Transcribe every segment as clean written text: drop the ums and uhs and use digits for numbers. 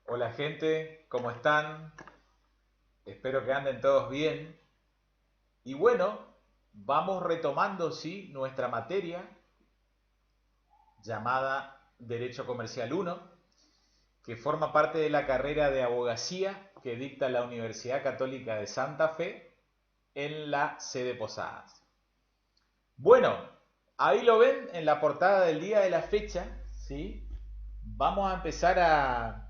Hola gente, ¿cómo están? Espero que anden todos bien. Y bueno, vamos retomando, sí, nuestra materia llamada Derecho Comercial 1, que forma parte de la carrera de abogacía que dicta la Universidad Católica de Santa Fe en la sede Posadas. Bueno, ahí lo ven en la portada del día de la fecha, ¿sí? Vamos a empezar a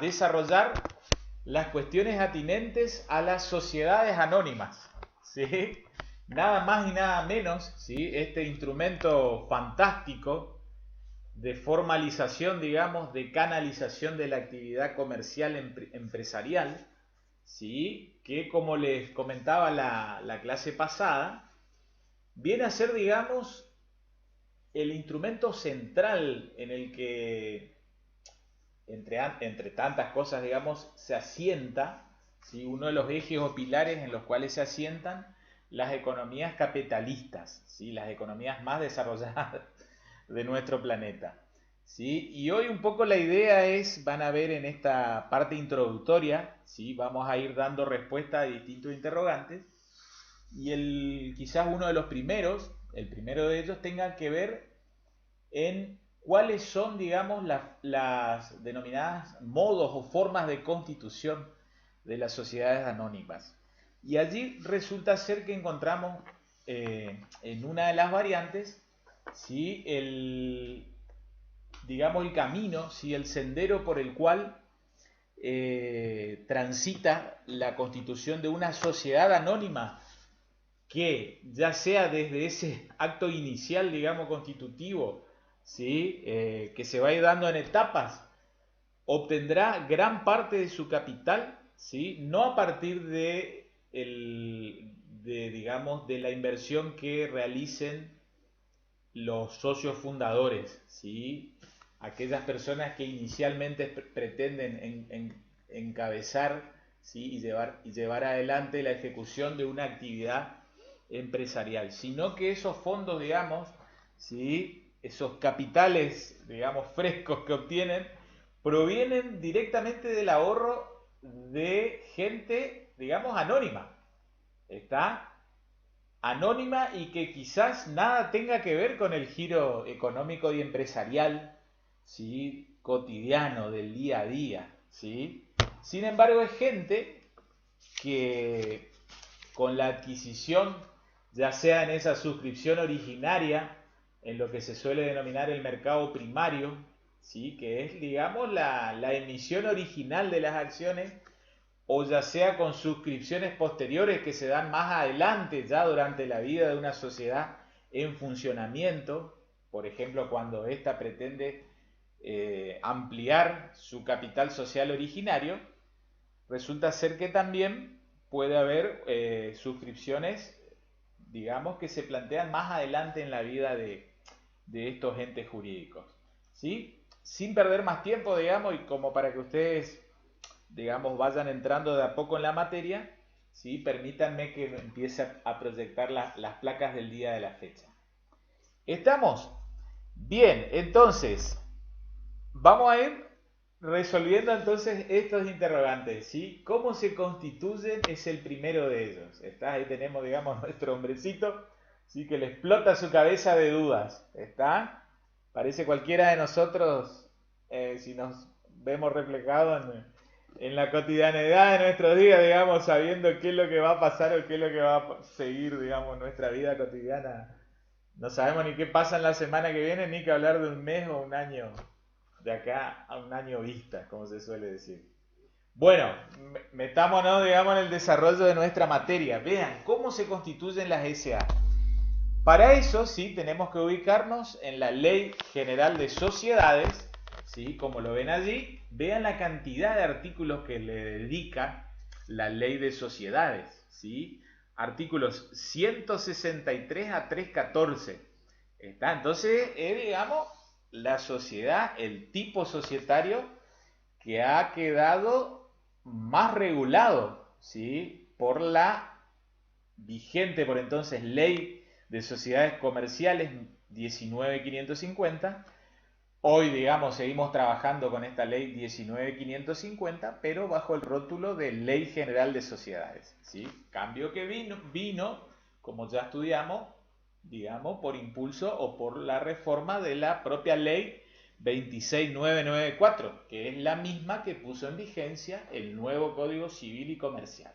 desarrollar las cuestiones atinentes a las sociedades anónimas, ¿sí? Nada más y nada menos, ¿sí? Este instrumento fantástico de formalización, digamos, de canalización de la actividad comercial empresarial, ¿sí? Que como les comentaba la clase pasada, viene a ser, digamos, el instrumento central en el que entre tantas cosas, digamos, se asienta, ¿sí? Uno de los ejes o pilares en los cuales se asientan las economías capitalistas, ¿sí? Las economías más desarrolladas de nuestro planeta. ¿Sí? Y hoy un poco la idea es, van a ver en esta parte introductoria, ¿sí? Vamos a ir dando respuesta a distintos interrogantes, y quizás uno de los primeros, el primero de ellos, tenga que ver en cuáles son, digamos, las denominadas modos o formas de constitución de las sociedades anónimas. Y allí resulta ser que encontramos en una de las variantes, ¿sí? Digamos, el camino, ¿sí? El sendero por el cual transita la constitución de una sociedad anónima que ya sea desde ese acto inicial, digamos, constitutivo, ¿sí? Que se va a ir dando en etapas, obtendrá gran parte de su capital, ¿sí? No a partir digamos, de la inversión que realicen los socios fundadores, ¿sí? Aquellas personas que inicialmente pretenden encabezar, ¿sí? y llevar adelante la ejecución de una actividad empresarial, sino que esos fondos, digamos, ¿sí? Esos capitales, digamos, frescos que obtienen, provienen directamente del ahorro de gente, digamos, anónima. ¿Está? Anónima y que quizás nada tenga que ver con el giro económico y empresarial, ¿sí? Cotidiano del día a día, ¿sí? Sin embargo, es gente que con la adquisición, ya sea en esa suscripción originaria, en lo que se suele denominar el mercado primario, ¿sí? Que es, digamos, la emisión original de las acciones, o ya sea con suscripciones posteriores que se dan más adelante, ya durante la vida de una sociedad en funcionamiento, por ejemplo, cuando ésta pretende ampliar su capital social originario, resulta ser que también puede haber suscripciones, digamos, que se plantean más adelante en la vida de estos entes jurídicos. ¿Sí? Sin perder más tiempo, digamos, y como para que ustedes, digamos, vayan entrando de a poco en la materia, ¿sí? Permítanme que empiece a proyectar las placas del día de la fecha. ¿Estamos? Bien, entonces, vamos a ir resolviendo entonces estos interrogantes, ¿sí? ¿Cómo se constituyen? Es el primero de ellos. ¿Está? Ahí tenemos, digamos, nuestro hombrecito, ¿sí? Que le explota su cabeza de dudas. ¿Está? Parece cualquiera de nosotros, si nos vemos reflejados en la cotidianidad de nuestros días, digamos, sabiendo qué es lo que va a pasar o qué es lo que va a seguir, digamos, nuestra vida cotidiana. No sabemos ni qué pasa en la semana que viene, ni que hablar de un mes o un año, de acá a un año vista, como se suele decir. Bueno, metámonos, digamos, en el desarrollo de nuestra materia. Vean cómo se constituyen las SA. Para eso, sí, tenemos que ubicarnos en la Ley General de Sociedades, ¿sí? Como lo ven allí, vean la cantidad de artículos que le dedica la Ley de Sociedades, ¿sí? Artículos 163 a 314. ¿Está? Entonces, es, digamos, la sociedad, el tipo societario que ha quedado más regulado, ¿sí? Por la vigente por entonces Ley de Sociedades Comerciales 19.550, Hoy, digamos, seguimos trabajando con esta ley 19.550, pero bajo el rótulo de Ley General de Sociedades, ¿sí? Cambio que vino, como ya estudiamos, digamos, por impulso o por la reforma de la propia ley 26994, que es la misma que puso en vigencia el nuevo Código Civil y Comercial.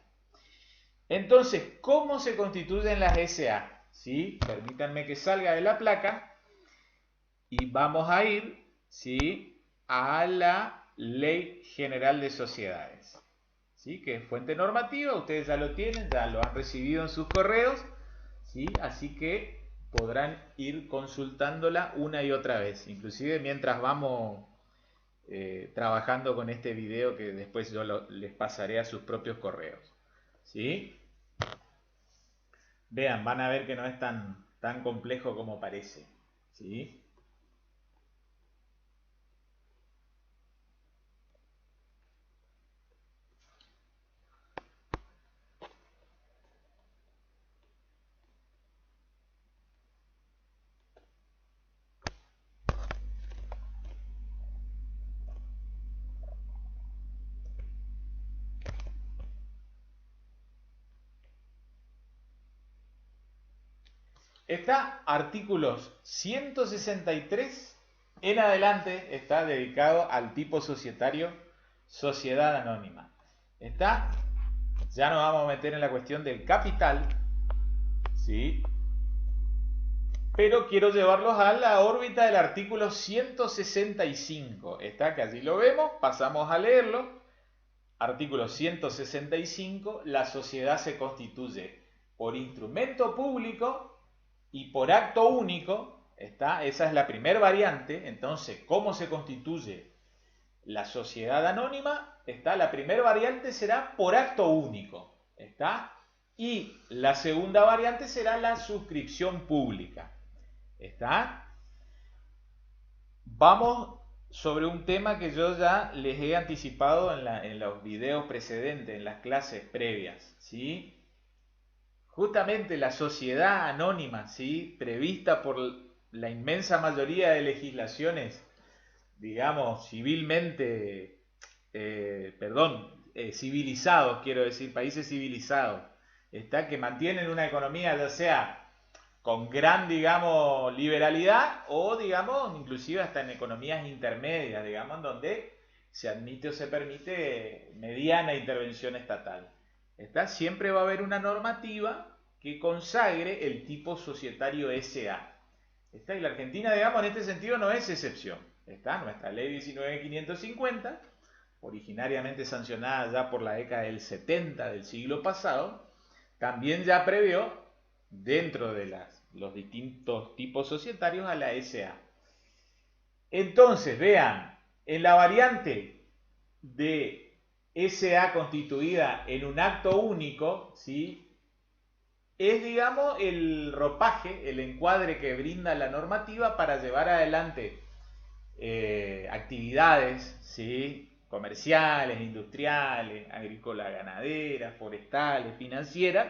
Entonces, ¿cómo se constituyen las SA? ¿Sí? Permítanme que salga de la placa y vamos a ir, ¿sí?, a la Ley General de Sociedades, ¿sí?, que es fuente normativa. Ustedes ya lo tienen, ya lo han recibido en sus correos, ¿sí? Así que podrán ir consultándola una y otra vez, inclusive mientras vamos trabajando con este video que después yo les pasaré a sus propios correos, ¿sí? Vean, van a ver que no es tan complejo como parece, ¿sí? Está artículos 163 en adelante, está dedicado al tipo societario, sociedad anónima. Está, ya nos vamos a meter en la cuestión del capital, ¿sí? Pero quiero llevarlos a la órbita del artículo 165. Está, que allí lo vemos, pasamos a leerlo. Artículo 165, la sociedad se constituye por instrumento público y por acto único. Está, esa es la primera variante. Entonces, ¿cómo se constituye la sociedad anónima? Está, la primera variante será por acto único. Está, y la segunda variante será la suscripción pública. Está. Vamos sobre un tema que yo ya les he anticipado en los videos precedentes, en las clases previas, ¿sí? Justamente la sociedad anónima, ¿sí?, prevista por la inmensa mayoría de legislaciones, digamos, civilmente, civilizados, quiero decir, países civilizados, está, que mantienen una economía ya sea con gran, digamos, liberalidad o, digamos, inclusive hasta en economías intermedias, digamos, en donde se admite o se permite mediana intervención estatal. ¿Está? Siempre va a haber una normativa que consagre el tipo societario SA. ¿Está? Y la Argentina, digamos, en este sentido no es excepción. ¿Está? Nuestra ley 19.550, originariamente sancionada ya por la década del 70 del siglo pasado, también ya previó, dentro de los distintos tipos societarios, a la SA. Entonces, vean, en la variante de SA constituida en un acto único, ¿sí?, es, digamos, el ropaje, el encuadre que brinda la normativa para llevar adelante actividades, ¿sí?, comerciales, industriales, agrícolas, ganaderas, forestales, financieras,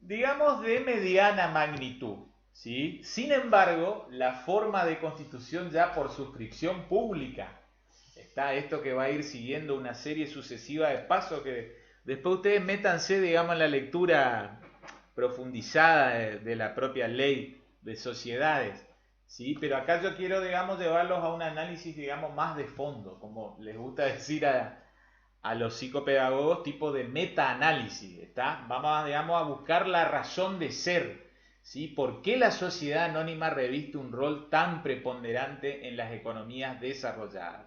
digamos, de mediana magnitud, ¿sí? Sin embargo, la forma de constitución ya por suscripción pública, está esto que va a ir siguiendo una serie sucesiva de pasos que después ustedes métanse, digamos, en la lectura profundizada de la propia ley de sociedades, ¿sí? Pero acá yo quiero, digamos, llevarlos a un análisis, digamos, más de fondo, como les gusta decir a los psicopedagogos, tipo de metaanálisis, ¿está? Vamos, digamos, a buscar la razón de ser, ¿sí? ¿Por qué la sociedad anónima reviste un rol tan preponderante en las economías desarrolladas?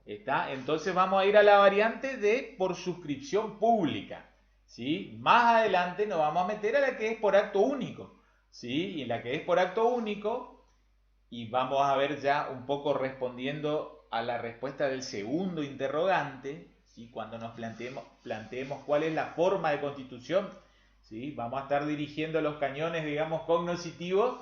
¿Está? Entonces vamos a ir a la variante de por suscripción pública, ¿sí? Más adelante nos vamos a meter a la que es por acto único, ¿sí? Y en la que es por acto único, y vamos a ver ya un poco respondiendo a la respuesta del segundo interrogante, ¿sí?, cuando nos planteemos cuál es la forma de constitución, ¿sí?, vamos a estar dirigiendo los cañones, digamos, cognoscitivos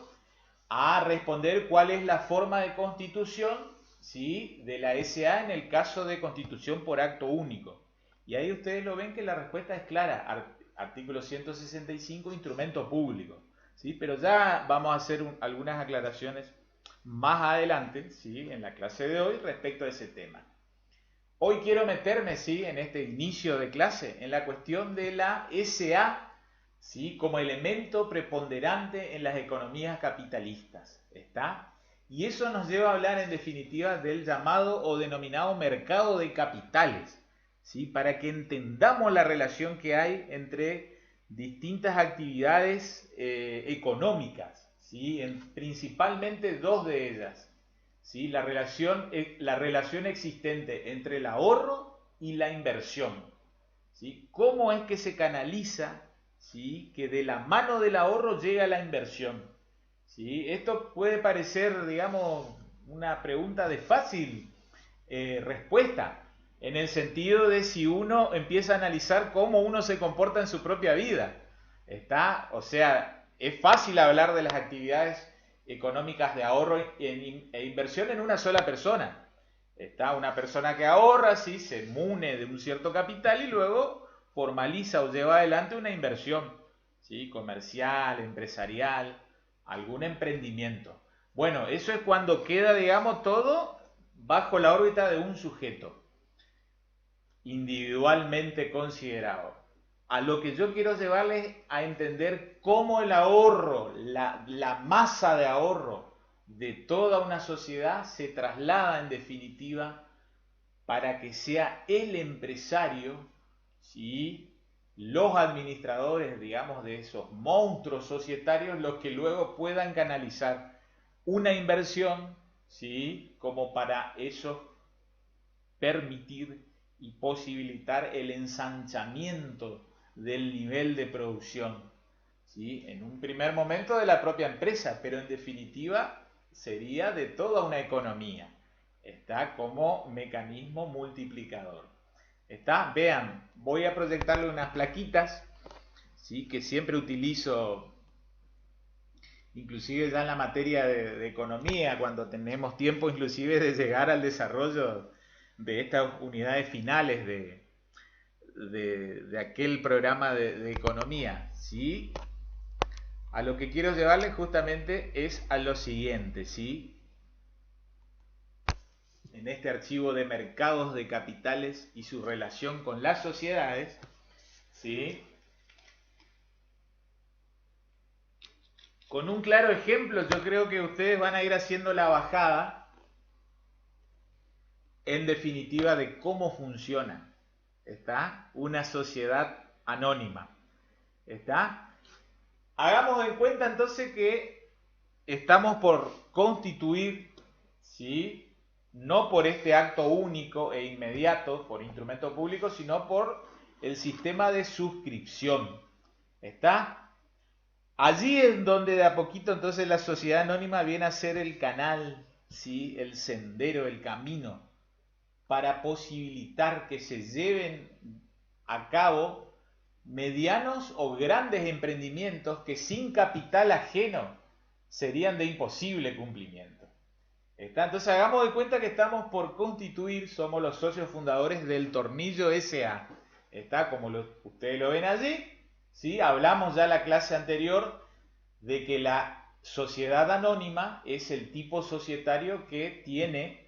a responder cuál es la forma de constitución, ¿sí?, de la SA en el caso de constitución por acto único. Y ahí ustedes lo ven que la respuesta es clara, artículo 165, instrumento público, ¿sí? Pero ya vamos a hacer algunas aclaraciones más adelante, ¿sí? En la clase de hoy respecto a ese tema. Hoy quiero meterme, ¿sí? En este inicio de clase, en la cuestión de la SA, ¿sí? Como elemento preponderante en las economías capitalistas. ¿Está? Y eso nos lleva a hablar en definitiva del llamado o denominado mercado de capitales, ¿sí? Para que entendamos la relación que hay entre distintas actividades económicas, ¿sí? Principalmente dos de ellas. ¿Sí? La relación existente entre el ahorro y la inversión. ¿Sí? ¿Cómo es que se canaliza, ¿sí? Que de la mano del ahorro llega la inversión? ¿Sí? Esto puede parecer, digamos, una pregunta de fácil respuesta, en el sentido de si uno empieza a analizar cómo uno se comporta en su propia vida. ¿Está? O sea, es fácil hablar de las actividades económicas de ahorro e inversión en una sola persona. Está una persona que ahorra, ¿sí? Se mune de un cierto capital y luego formaliza o lleva adelante una inversión, ¿sí? Comercial, empresarial, algún emprendimiento. Bueno, eso es cuando queda, digamos, todo bajo la órbita de un sujeto individualmente considerado. A lo que yo quiero llevarles a entender cómo el ahorro, la masa de ahorro de toda una sociedad se traslada en definitiva para que sea el empresario, ¿sí? Los administradores, digamos, de esos monstruos societarios, los que luego puedan canalizar una inversión, ¿sí? Como para eso permitir y posibilitar el ensanchamiento del nivel de producción, ¿sí? En un primer momento de la propia empresa, pero en definitiva sería de toda una economía. Está como mecanismo multiplicador. Está, vean, voy a proyectarle unas plaquitas, ¿sí? Que siempre utilizo, inclusive ya en la materia de economía, cuando tenemos tiempo inclusive de llegar al desarrollo de estas unidades finales de aquel programa de economía, ¿sí? A lo que quiero llevarles justamente es a lo siguiente, ¿sí? En este archivo de mercados de capitales y su relación con las sociedades, ¿sí? Con un claro ejemplo, yo creo que ustedes van a ir haciendo la bajada, en definitiva, de cómo funciona, ¿está? Una sociedad anónima, ¿está? Hagamos en cuenta entonces que estamos por constituir, ¿sí? No por este acto único e inmediato, por instrumento público, sino por el sistema de suscripción. ¿Está? Allí es donde de a poquito entonces la sociedad anónima viene a ser el canal, ¿sí? El sendero, el camino, para posibilitar que se lleven a cabo medianos o grandes emprendimientos que sin capital ajeno serían de imposible cumplimiento. ¿Está? Entonces hagamos de cuenta que estamos por constituir, somos los socios fundadores del Tornillo SA. ¿Está? Como ustedes lo ven allí, ¿sí? Hablamos ya en la clase anterior de que la sociedad anónima es el tipo societario que tiene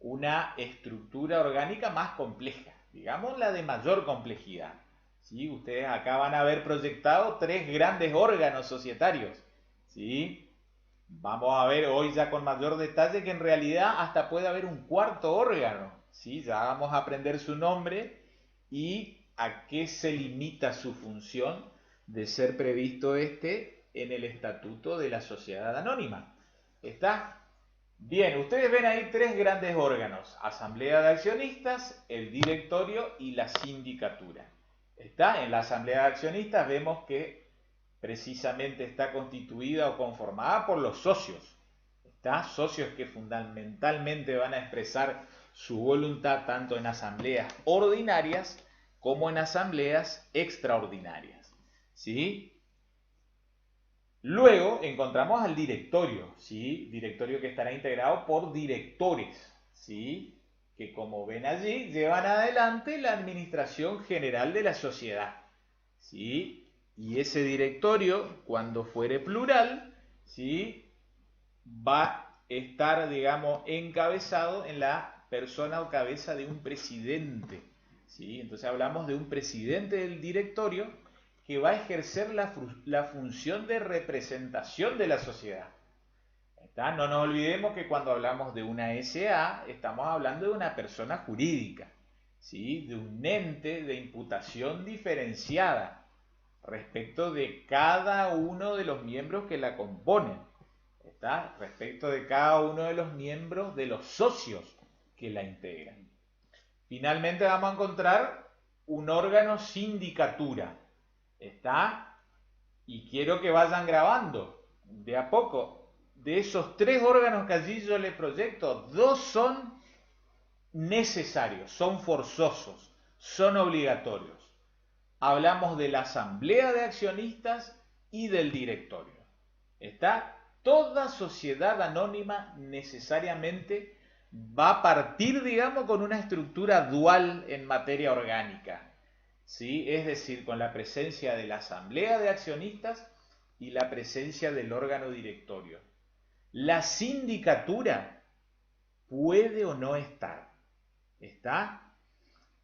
una estructura orgánica más compleja, digamos la de mayor complejidad. ¿Sí? Ustedes acá van a haber proyectado tres grandes órganos societarios, ¿sí? Vamos a ver hoy ya con mayor detalle que en realidad hasta puede haber un cuarto órgano, ¿sí? Ya vamos a aprender su nombre y a qué se limita su función de ser previsto en el estatuto de la sociedad anónima. ¿Está? Bien, ustedes ven ahí tres grandes órganos: asamblea de accionistas, el directorio y la sindicatura. ¿Está? En la asamblea de accionistas vemos que precisamente está constituida o conformada por los socios. ¿Está? Socios que fundamentalmente van a expresar su voluntad tanto en asambleas ordinarias como en asambleas extraordinarias. ¿Sí? Luego encontramos al directorio, ¿sí? Directorio que estará integrado por directores, ¿sí? Que como ven allí llevan adelante la administración general de la sociedad, ¿sí? Y ese directorio, cuando fuere plural, ¿sí? Va estar, digamos, encabezado en la persona o cabeza de un presidente, ¿sí? Entonces hablamos de un presidente del directorio que va a ejercer la función de representación de la sociedad. ¿Está? No nos olvidemos que cuando hablamos de una SA, estamos hablando de una persona jurídica, ¿sí? De un ente de imputación diferenciada respecto de cada uno de los miembros que la componen, ¿está? Respecto de cada uno de los miembros de los socios que la integran. Finalmente vamos a encontrar un órgano sindicatura, ¿está? Y quiero que vayan grabando de a poco. De esos 3 órganos que allí yo les proyecto, 2 son necesarios, son forzosos, son obligatorios. Hablamos de la asamblea de accionistas y del directorio. ¿Está? Toda sociedad anónima necesariamente va a partir, digamos, con una estructura dual en materia orgánica, ¿sí? Es decir, con la presencia de la asamblea de accionistas y la presencia del órgano directorio. La sindicatura puede o no estar. ¿Está?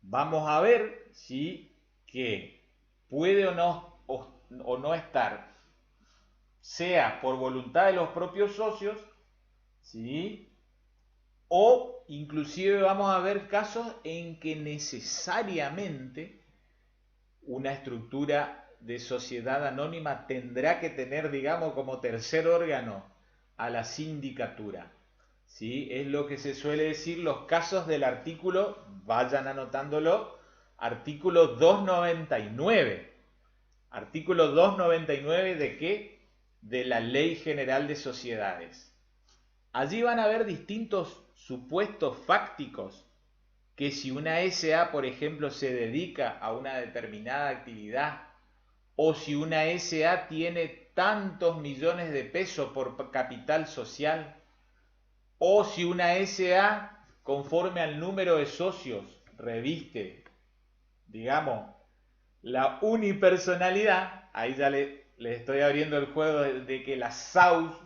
Vamos a ver si que puede o no estar, sea por voluntad de los propios socios, ¿sí? O inclusive vamos a ver casos en que necesariamente una estructura de sociedad anónima tendrá que tener, digamos, como tercer órgano a la sindicatura, ¿sí? Es lo que se suele decir los casos del artículo, vayan anotándolo, artículo 299. Artículo 299 ¿de qué? De la Ley General de Sociedades. Allí van a ver distintos supuestos fácticos que si una SA, por ejemplo, se dedica a una determinada actividad, o si una SA tiene tantos millones de pesos por capital social, o si una SA, conforme al número de socios, reviste, digamos, la unipersonalidad, ahí ya le estoy abriendo el juego de que las SAUs,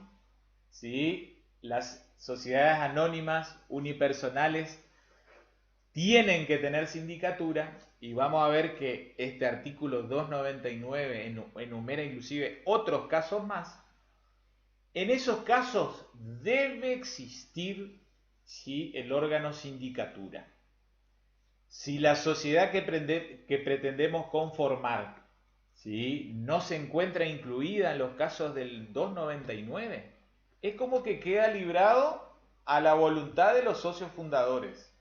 ¿sí? Las sociedades anónimas unipersonales, tienen que tener sindicatura, y vamos a ver que este artículo 299 enumera inclusive otros casos más. En esos casos debe existir, ¿sí?, el órgano sindicatura. Si la sociedad que pretendemos conformar, ¿sí?, no se encuentra incluida en los casos del 299, es como que queda librado a la voluntad de los socios fundadores,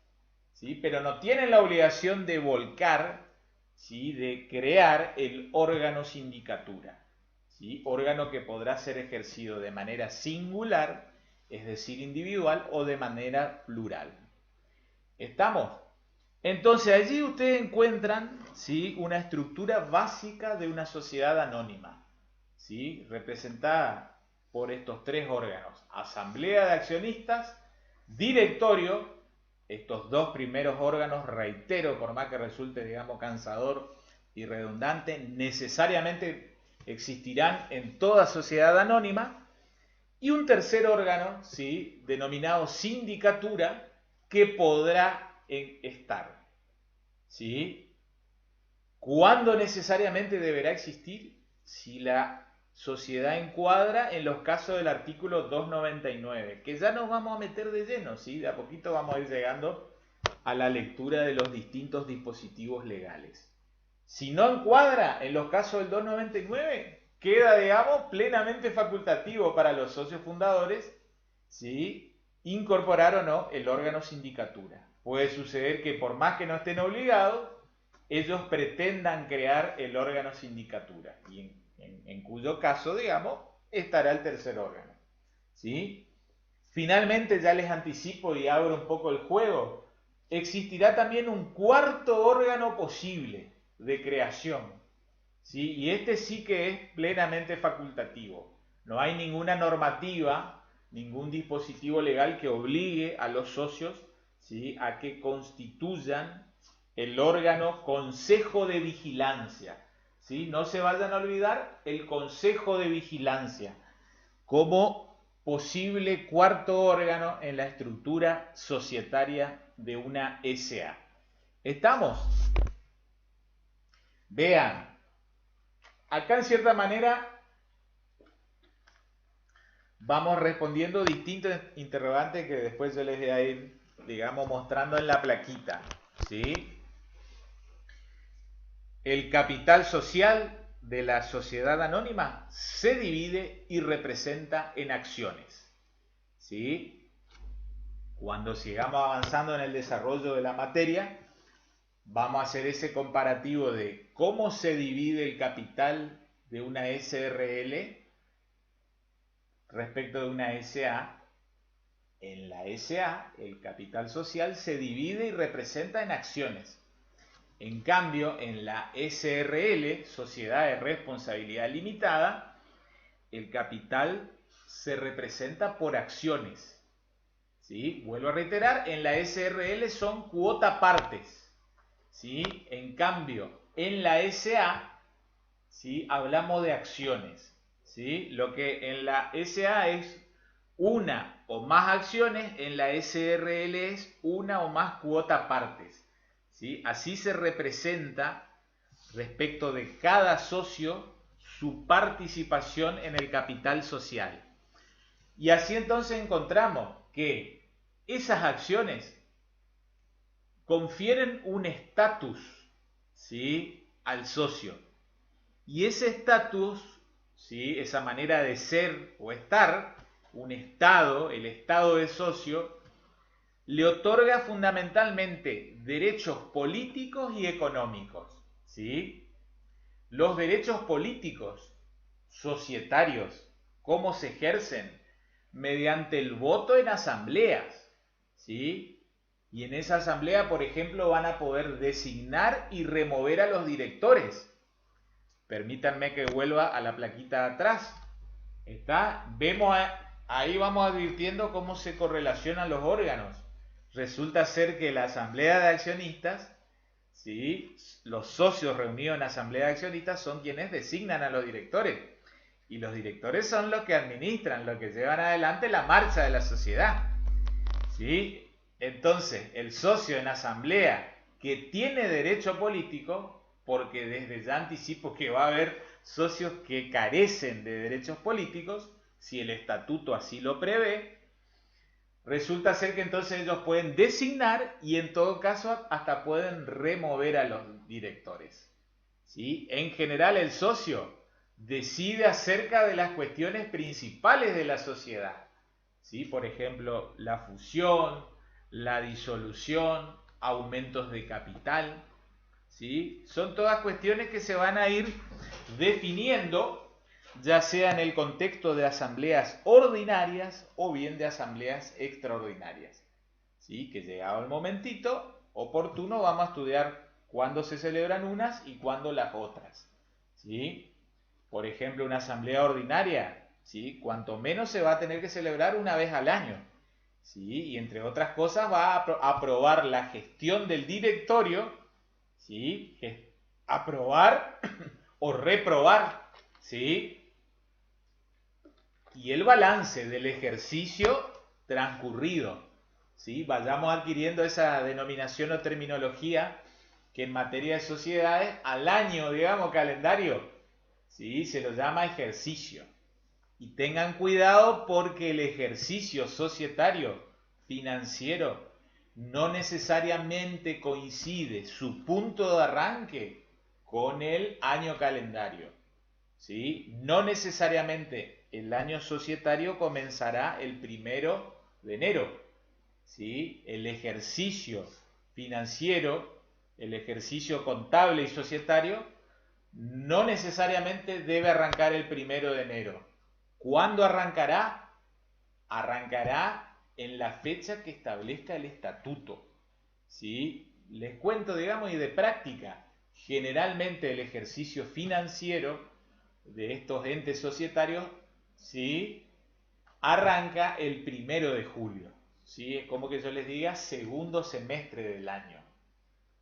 ¿sí? Pero no tienen la obligación de volcar, ¿sí?, de crear el órgano sindicatura, ¿sí? Órgano que podrá ser ejercido de manera singular, es decir, individual, o de manera plural. ¿Estamos? Entonces allí ustedes encuentran, ¿sí?, una estructura básica de una sociedad anónima, ¿sí?, representada por estos 3 órganos: asamblea de accionistas, directorio. Estos 2 primeros órganos, reitero, por más que resulte, digamos, cansador y redundante, necesariamente existirán en toda sociedad anónima. Y un tercer órgano, ¿sí?, denominado sindicatura, que podrá estar, ¿sí? ¿Cuándo necesariamente deberá existir? Si la sociedad encuadra en los casos del artículo 299, que ya nos vamos a meter de lleno, ¿sí? De a poquito vamos a ir llegando a la lectura de los distintos dispositivos legales. Si no encuadra en los casos del 299, queda, digamos, plenamente facultativo para los socios fundadores, ¿sí?, incorporar o no el órgano sindicatura. Puede suceder que por más que no estén obligados, ellos pretendan crear el órgano sindicatura, y en cuyo caso, digamos, estará el tercer órgano, ¿sí? Finalmente, ya les anticipo y abro un poco el juego, existirá también un cuarto órgano posible de creación, ¿sí? Y este sí que es plenamente facultativo. No hay ninguna normativa, ningún dispositivo legal que obligue a los socios, ¿sí?, a que constituyan el órgano Consejo de Vigilancia, ¿sí? No se vayan a olvidar el Consejo de Vigilancia como posible cuarto órgano en la estructura societaria de una SA. ¿Estamos? Vean, acá en cierta manera vamos respondiendo distintos interrogantes que después yo les voy a ir, digamos, mostrando en la plaquita, ¿sí? El capital social de la sociedad anónima se divide y representa en acciones, ¿sí? Cuando sigamos avanzando en el desarrollo de la materia, vamos a hacer ese comparativo de cómo se divide el capital de una SRL respecto de una SA. En la SA, el capital social se divide y representa en acciones. En cambio, en la SRL, Sociedad de Responsabilidad Limitada, el capital se representa por acciones. ¿Sí? Vuelvo a reiterar, en la SRL son cuota partes. ¿Sí? En cambio, en la SA, ¿sí? Hablamos de acciones. ¿Sí? Lo que en la SA es una o más acciones, en la SRL es una o más cuota partes. ¿Sí? Así se representa respecto de cada socio su participación en el capital social. Y así entonces encontramos que esas acciones confieren un estatus, ¿sí? Al socio. Y ese estatus, ¿sí? Esa manera de ser o estar, un estado, el estado de socio, le otorga fundamentalmente derechos políticos y económicos, ¿sí? Los derechos políticos, societarios, ¿cómo se ejercen? Mediante el voto en asambleas, ¿sí? Y en esa asamblea, por ejemplo, van a poder designar y remover a los directores. Permítanme que vuelva a la plaquita de atrás. ¿Está? Vemos, ahí vamos advirtiendo cómo se correlacionan los órganos. Resulta ser que la asamblea de accionistas, ¿sí? Los socios reunidos en la asamblea de accionistas son quienes designan a los directores. Y los directores son los que administran, los que llevan adelante la marcha de la sociedad, ¿sí? Entonces, el socio en asamblea que tiene derecho político, porque desde ya anticipo que va a haber socios que carecen de derechos políticos, si el estatuto así lo prevé, resulta ser que entonces ellos pueden designar y en todo caso hasta pueden remover a los directores, ¿sí? En general el socio decide acerca de las cuestiones principales de la sociedad, ¿sí? Por ejemplo, la fusión, la disolución, aumentos de capital, ¿sí? Son todas cuestiones que se van a ir definiendo, ya sea en el contexto de asambleas ordinarias o bien de asambleas extraordinarias, ¿sí? Que llegado el momentito oportuno vamos a estudiar cuándo se celebran unas y cuándo las otras, ¿sí? Por ejemplo, una asamblea ordinaria, ¿sí? Cuanto menos se va a tener que celebrar una vez al año, ¿sí? Y entre otras cosas va a aprobar la gestión del directorio, ¿sí? Aprobar o reprobar, ¿sí? Y el balance del ejercicio transcurrido, ¿sí? Vayamos adquiriendo esa denominación o terminología que en materia de sociedades al año, digamos, calendario, ¿sí? Se lo llama ejercicio. Y tengan cuidado porque el ejercicio societario, financiero, no necesariamente coincide su punto de arranque con el año calendario, ¿sí? No necesariamente el año societario comenzará el 1 de enero, ¿sí? El ejercicio financiero, el ejercicio contable y societario, no necesariamente debe arrancar el 1 de enero. ¿Cuándo arrancará? Arrancará en la fecha que establezca el estatuto, ¿sí? Les cuento, digamos, y de práctica, generalmente el ejercicio financiero de estos entes societarios, ¿sí? Arranca el 1 de julio, ¿sí? Es como que yo les diga segundo semestre del año.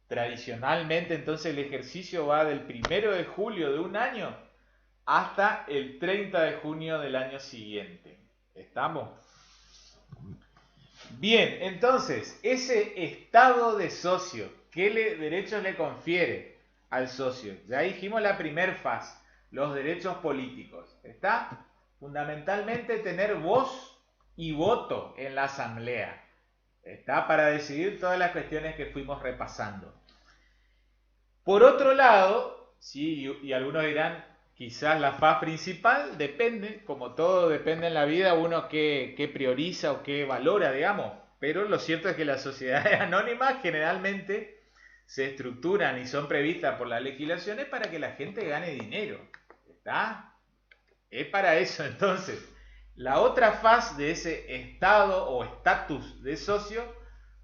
Tradicionalmente, entonces, el ejercicio va del 1 de julio de un año hasta el 30 de junio del año siguiente. ¿Estamos? Bien, entonces, ese estado de socio, ¿qué derechos le confiere al socio? Ya dijimos la primer fase, los derechos políticos. ¿Está? Fundamentalmente tener voz y voto en la asamblea. ¿Está? Para decidir todas las cuestiones que fuimos repasando. Por otro lado, sí, y algunos dirán, quizás la faz principal depende, como todo depende en la vida, uno qué prioriza o qué valora, digamos. Pero lo cierto es que las sociedades anónimas generalmente se estructuran y son previstas por las legislaciones para que la gente gane dinero. ¿Está? Es para eso entonces. La otra faz de ese estado o estatus de socio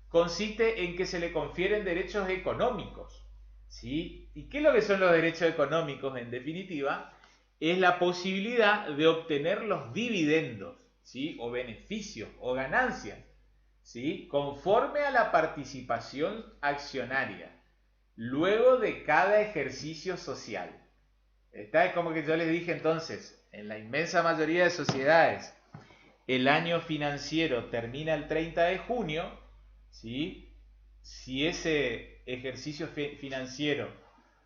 consiste en que se le confieren derechos económicos. ¿Sí? ¿Y qué es lo que son los derechos económicos? En definitiva, es la posibilidad de obtener los dividendos, ¿sí? O beneficios o ganancias, ¿sí? Conforme a la participación accionaria, luego de cada ejercicio social. Esta es como que yo les dije entonces, en la inmensa mayoría de sociedades, el año financiero termina el 30 de junio, ¿sí? Si ese ejercicio financiero,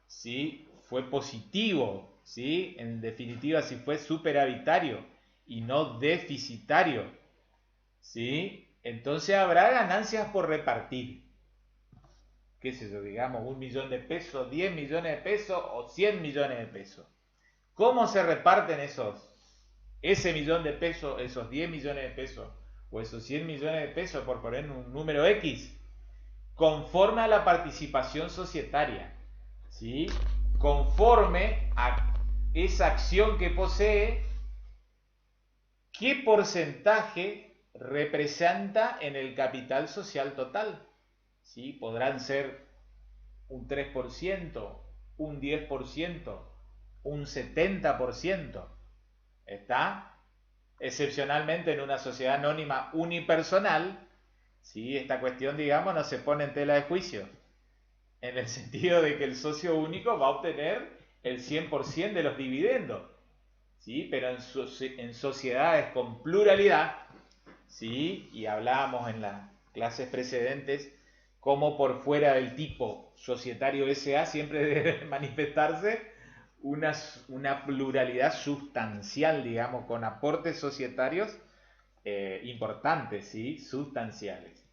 ¿sí? Fue positivo, ¿sí? En definitiva, si fue superavitario y no deficitario, ¿sí? Entonces habrá ganancias por repartir. ¿Qué sé yo? Digamos, 1.000.000 de pesos, 10 millones de pesos o 100 millones de pesos. ¿Cómo se reparten ese millón de pesos, esos 10 millones de pesos o esos 100 millones de pesos, por poner un número X? Conforme a la participación societaria, ¿sí? Conforme a esa acción que posee, ¿qué porcentaje representa en el capital social total? ¿Sí? Podrán ser un 3%, un 10%, un 70%. ¿Está? Excepcionalmente en una sociedad anónima unipersonal, ¿sí? Esta cuestión, digamos, no se pone en tela de juicio, en el sentido de que el socio único va a obtener el 100% de los dividendos, ¿sí? Pero en sociedades con pluralidad, ¿sí? Y hablábamos en las clases precedentes cómo por fuera del tipo societario SA siempre debe manifestarse una pluralidad sustancial, digamos, con aportes societarios importantes, ¿sí? Sustanciales.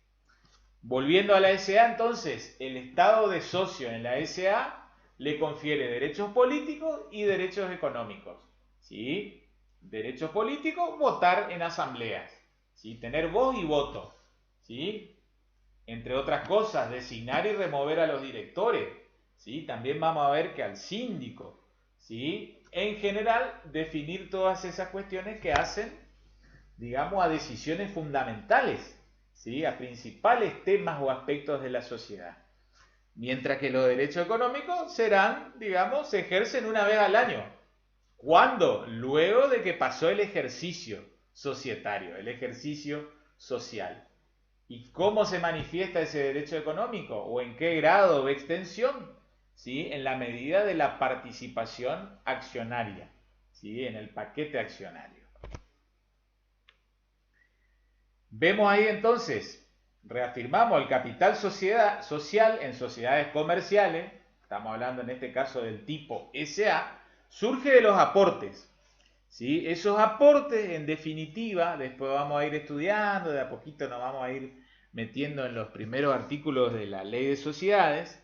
Volviendo a la SA, entonces, el estado de socio en la SA le confiere derechos políticos y derechos económicos, ¿sí? Derechos políticos, votar en asambleas, ¿sí? Tener voz y voto, ¿sí? Entre otras cosas, designar y remover a los directores, ¿sí? También vamos a ver que al síndico, ¿sí? En general, definir todas esas cuestiones que hacen, digamos, a decisiones fundamentales, ¿sí? A principales temas o aspectos de la sociedad. Mientras que los derechos económicos serán, digamos, se ejercen una vez al año. ¿Cuándo? Luego de que pasó el ejercicio societario, el ejercicio social. ¿Y cómo se manifiesta ese derecho económico? ¿O en qué grado de extensión? ¿Sí? En la medida de la participación accionaria, ¿sí? En el paquete accionario. Vemos ahí entonces, reafirmamos el capital social en sociedades comerciales, estamos hablando en este caso del tipo SA, surge de los aportes. ¿Sí? Esos aportes, en definitiva, después vamos a ir estudiando, de a poquito nos vamos a ir metiendo en los primeros artículos de la ley de sociedades,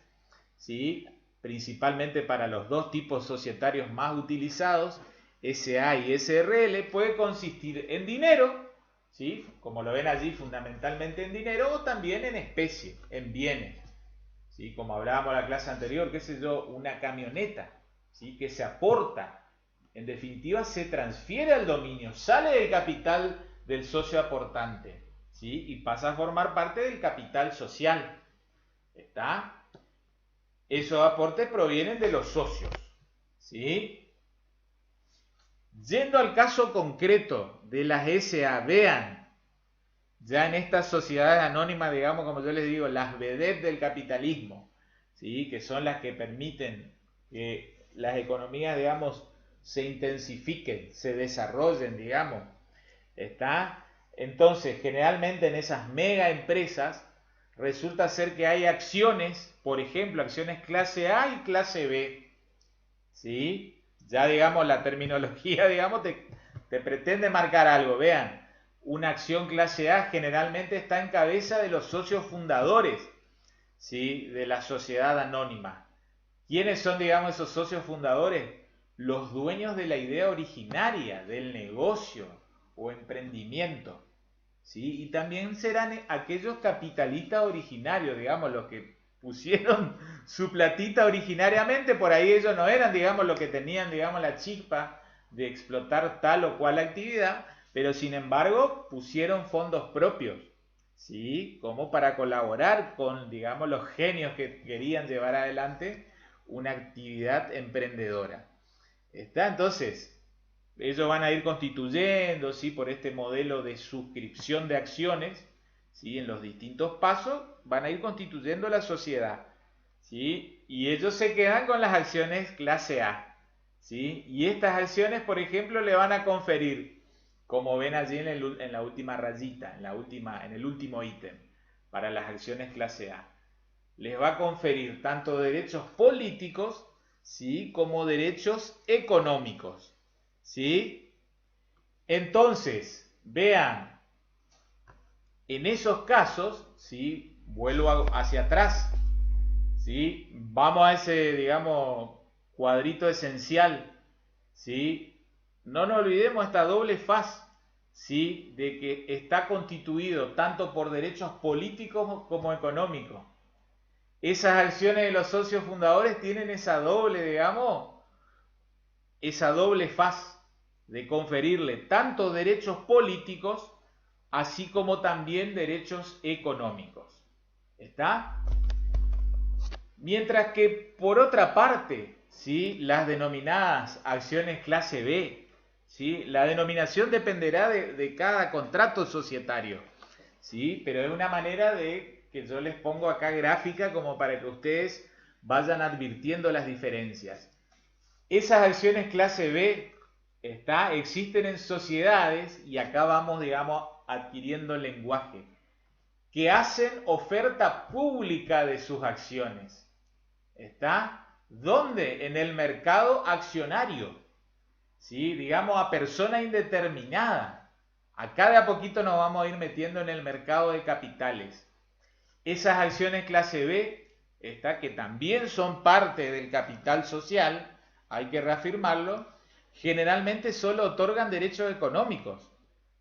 ¿sí? Principalmente para los dos tipos societarios más utilizados, SA y SRL, puede consistir en dinero, ¿sí? Como lo ven allí, fundamentalmente en dinero, o también en especie, en bienes, ¿sí? Como hablábamos en la clase anterior, qué sé yo, una camioneta, ¿sí? Que se aporta, en definitiva se transfiere al dominio, sale del capital del socio aportante, ¿sí? Y pasa a formar parte del capital social. ¿Está? Esos aportes provienen de los socios, ¿sí? Yendo al caso concreto de las SA, vean, ya en estas sociedades anónimas, digamos, como yo les digo, las vedettes del capitalismo, ¿sí? Que son las que permiten que las economías, digamos, se intensifiquen, se desarrollen, digamos. ¿Está? Entonces, generalmente en esas mega empresas resulta ser que hay acciones, por ejemplo, acciones clase A y clase B. ¿Sí? Ya digamos la terminología, digamos, te pretende marcar algo. Vean, una acción clase A generalmente está en cabeza de los socios fundadores, ¿sí? De la sociedad anónima. ¿Quiénes son, digamos, esos socios fundadores? Los dueños de la idea originaria del negocio o emprendimiento. ¿Sí? Y también serán aquellos capitalistas originarios, digamos, los que pusieron su platita originariamente, por ahí ellos no eran, digamos, los que tenían, digamos, la chispa de explotar tal o cual actividad, pero sin embargo pusieron fondos propios, ¿sí? Como para colaborar con, digamos, los genios que querían llevar adelante una actividad emprendedora. ¿Está? Entonces, ellos van a ir constituyendo, ¿sí? Por este modelo de suscripción de acciones, ¿sí? En los distintos pasos van a ir constituyendo la sociedad, ¿sí? Y ellos se quedan con las acciones clase A, ¿sí? Y estas acciones, por ejemplo, le van a conferir, como ven allí en la última rayita, en el último ítem, para las acciones clase A. Les va a conferir tanto derechos políticos, ¿sí? Como derechos económicos, ¿sí? Entonces, vean, en esos casos, ¿sí? Vuelvo hacia atrás, ¿sí? Vamos a ese, digamos, cuadrito esencial, ¿sí? No nos olvidemos esta doble faz, ¿sí? De que está constituido tanto por derechos políticos como económicos. Esas acciones de los socios fundadores tienen esa doble, digamos, esa doble faz de conferirle tanto derechos políticos así como también derechos económicos. ¿Está? Mientras que por otra parte, ¿sí? Las denominadas acciones clase B, ¿sí? La denominación dependerá de cada contrato societario, ¿sí? Pero es una manera de que yo les pongo acá gráfica como para que ustedes vayan advirtiendo las diferencias. Esas acciones clase B existen en sociedades, y acá vamos, digamos, adquiriendo lenguaje, que hacen oferta pública de sus acciones. ¿Está? ¿Dónde? En el mercado accionario. ¿Sí? Digamos a persona indeterminada. Acá de a poquito nos vamos a ir metiendo en el mercado de capitales. Esas acciones clase B, que también son parte del capital social, hay que reafirmarlo, generalmente solo otorgan derechos económicos.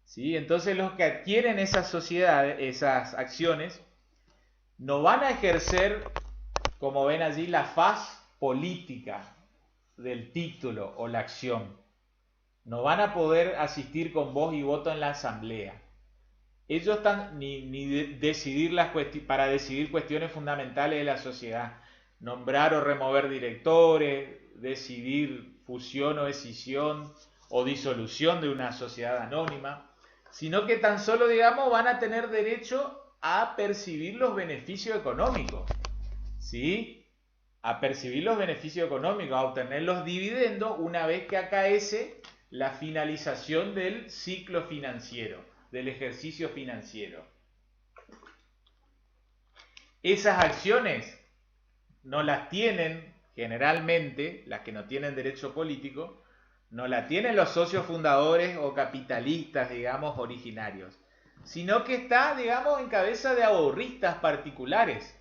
¿Sí? Entonces los que adquieren esas sociedades, esas acciones, no van a ejercer, como ven allí, la faz política del título o la acción. No van a poder asistir con voz y voto en la asamblea. Ellos están para decidir cuestiones fundamentales de la sociedad. Nombrar o remover directores, decidir fusión o escisión o disolución de una sociedad anónima, sino que tan solo, digamos, van a tener derecho a percibir los beneficios económicos, ¿sí? A percibir los beneficios económicos, a obtener los dividendos una vez que acaece la finalización del ciclo financiero, del ejercicio financiero. Esas acciones no las tienen generalmente, las que no tienen derecho político, no la tienen los socios fundadores o capitalistas, digamos, originarios, sino que está, digamos, en cabeza de ahorristas particulares,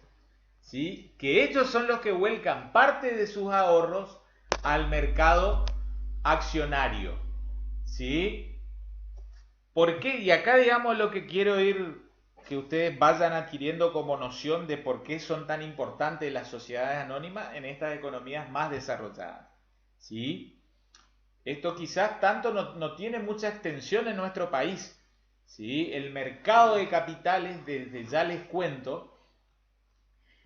¿sí? Que ellos son los que vuelcan parte de sus ahorros al mercado accionario, ¿sí? ¿Por qué? Y acá, digamos, lo que quiero ir, que ustedes vayan adquiriendo como noción de por qué son tan importantes las sociedades anónimas en estas economías más desarrolladas, ¿sí? Esto quizás tanto no tiene mucha extensión en nuestro país, ¿sí? El mercado de capitales, desde ya les cuento,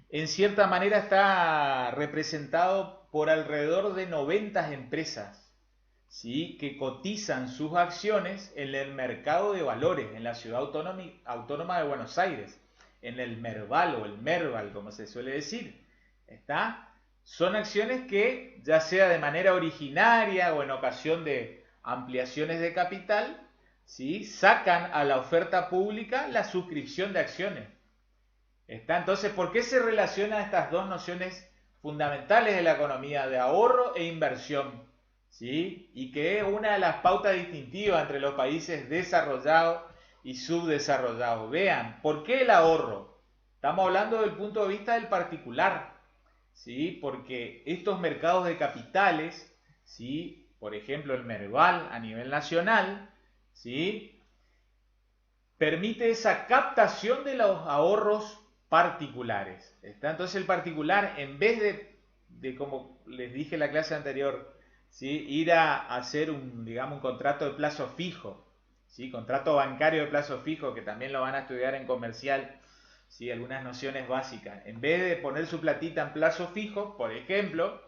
en cierta manera está representado por alrededor de 90 empresas, ¿sí? Que cotizan sus acciones en el mercado de valores, en la ciudad autónoma de Buenos Aires, en el Merval o el Merval, como se suele decir. ¿Está? Son acciones que, ya sea de manera originaria o en ocasión de ampliaciones de capital, ¿sí? Sacan a la oferta pública la suscripción de acciones. ¿Está? Entonces, ¿por qué se relacionan estas dos nociones fundamentales de la economía, de ahorro e inversión? ¿Sí? Y que es una de las pautas distintivas entre los países desarrollados y subdesarrollados. Vean, ¿por qué el ahorro? Estamos hablando del punto de vista del particular, ¿sí? Porque estos mercados de capitales, ¿sí? Por ejemplo, el Merval a nivel nacional, ¿sí? Permite esa captación de los ahorros particulares. ¿Está? Entonces el particular, en vez de, como les dije en la clase anterior, ¿sí? Ir a hacer digamos, un contrato de plazo fijo, ¿sí? Contrato bancario de plazo fijo, que también lo van a estudiar en comercial, ¿sí? Algunas nociones básicas. En vez de poner su platita en plazo fijo, por ejemplo,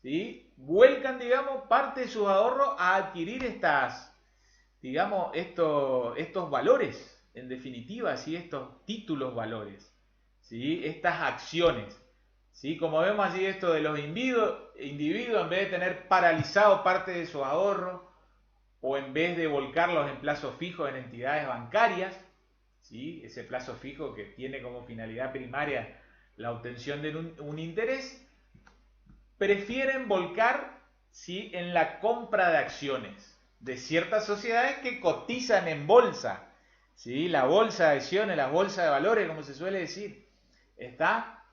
¿sí? Vuelcan, digamos, parte de sus ahorros a adquirir digamos, estos valores, en definitiva, ¿sí? Estos títulos valores, ¿sí? Estas acciones, ¿sí? Como vemos allí, esto de los individuos, en vez de tener paralizado parte de sus ahorros, o en vez de volcarlos en plazo fijo en entidades bancarias, ¿sí? Ese plazo fijo que tiene como finalidad primaria la obtención de un interés, prefieren volcar, ¿sí? En la compra de acciones de ciertas sociedades que cotizan en bolsa, ¿sí? La bolsa de acciones, la bolsa de valores, como se suele decir. ¿Está?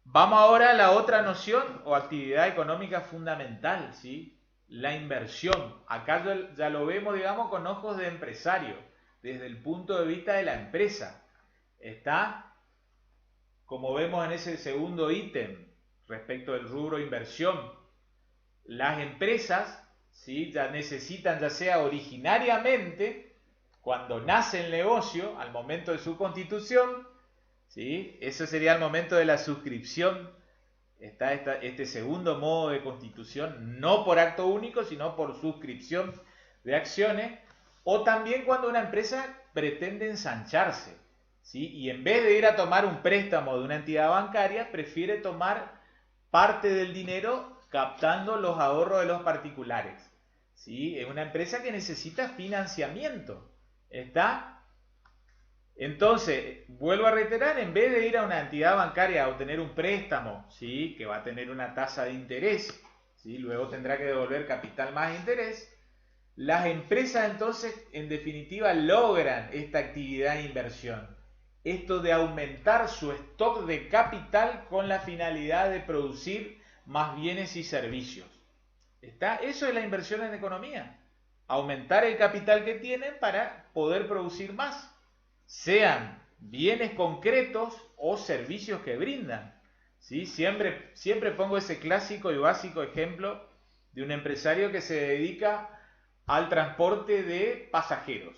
Vamos ahora a la otra noción o actividad económica fundamental, ¿sí? La inversión. Acá ya lo vemos, digamos, con ojos de empresario, desde el punto de vista de la empresa. ¿Está? Como vemos en ese segundo ítem, respecto del rubro inversión, las empresas, ¿sí? Ya necesitan, ya sea originariamente, cuando nace el negocio, al momento de su constitución, ¿sí? Ese sería el momento de la suscripción. Está este segundo modo de constitución, no por acto único, sino por suscripción de acciones, o también cuando una empresa pretende ensancharse, ¿sí? Y en vez de ir a tomar un préstamo de una entidad bancaria, prefiere tomar parte del dinero captando los ahorros de los particulares, ¿sí? Es una empresa que necesita financiamiento. ¿Está? Entonces, vuelvo a reiterar, en vez de ir a una entidad bancaria a obtener un préstamo, ¿sí? Que va a tener una tasa de interés, ¿sí? Luego tendrá que devolver capital más interés, las empresas entonces, en definitiva, logran esta actividad de inversión. Esto de aumentar su stock de capital con la finalidad de producir más bienes y servicios. ¿Está? Eso es la inversión en economía. Aumentar el capital que tienen para poder producir más, sean bienes concretos o servicios que brindan. ¿Sí? Siempre pongo ese clásico y básico ejemplo de un empresario que se dedica al transporte de pasajeros.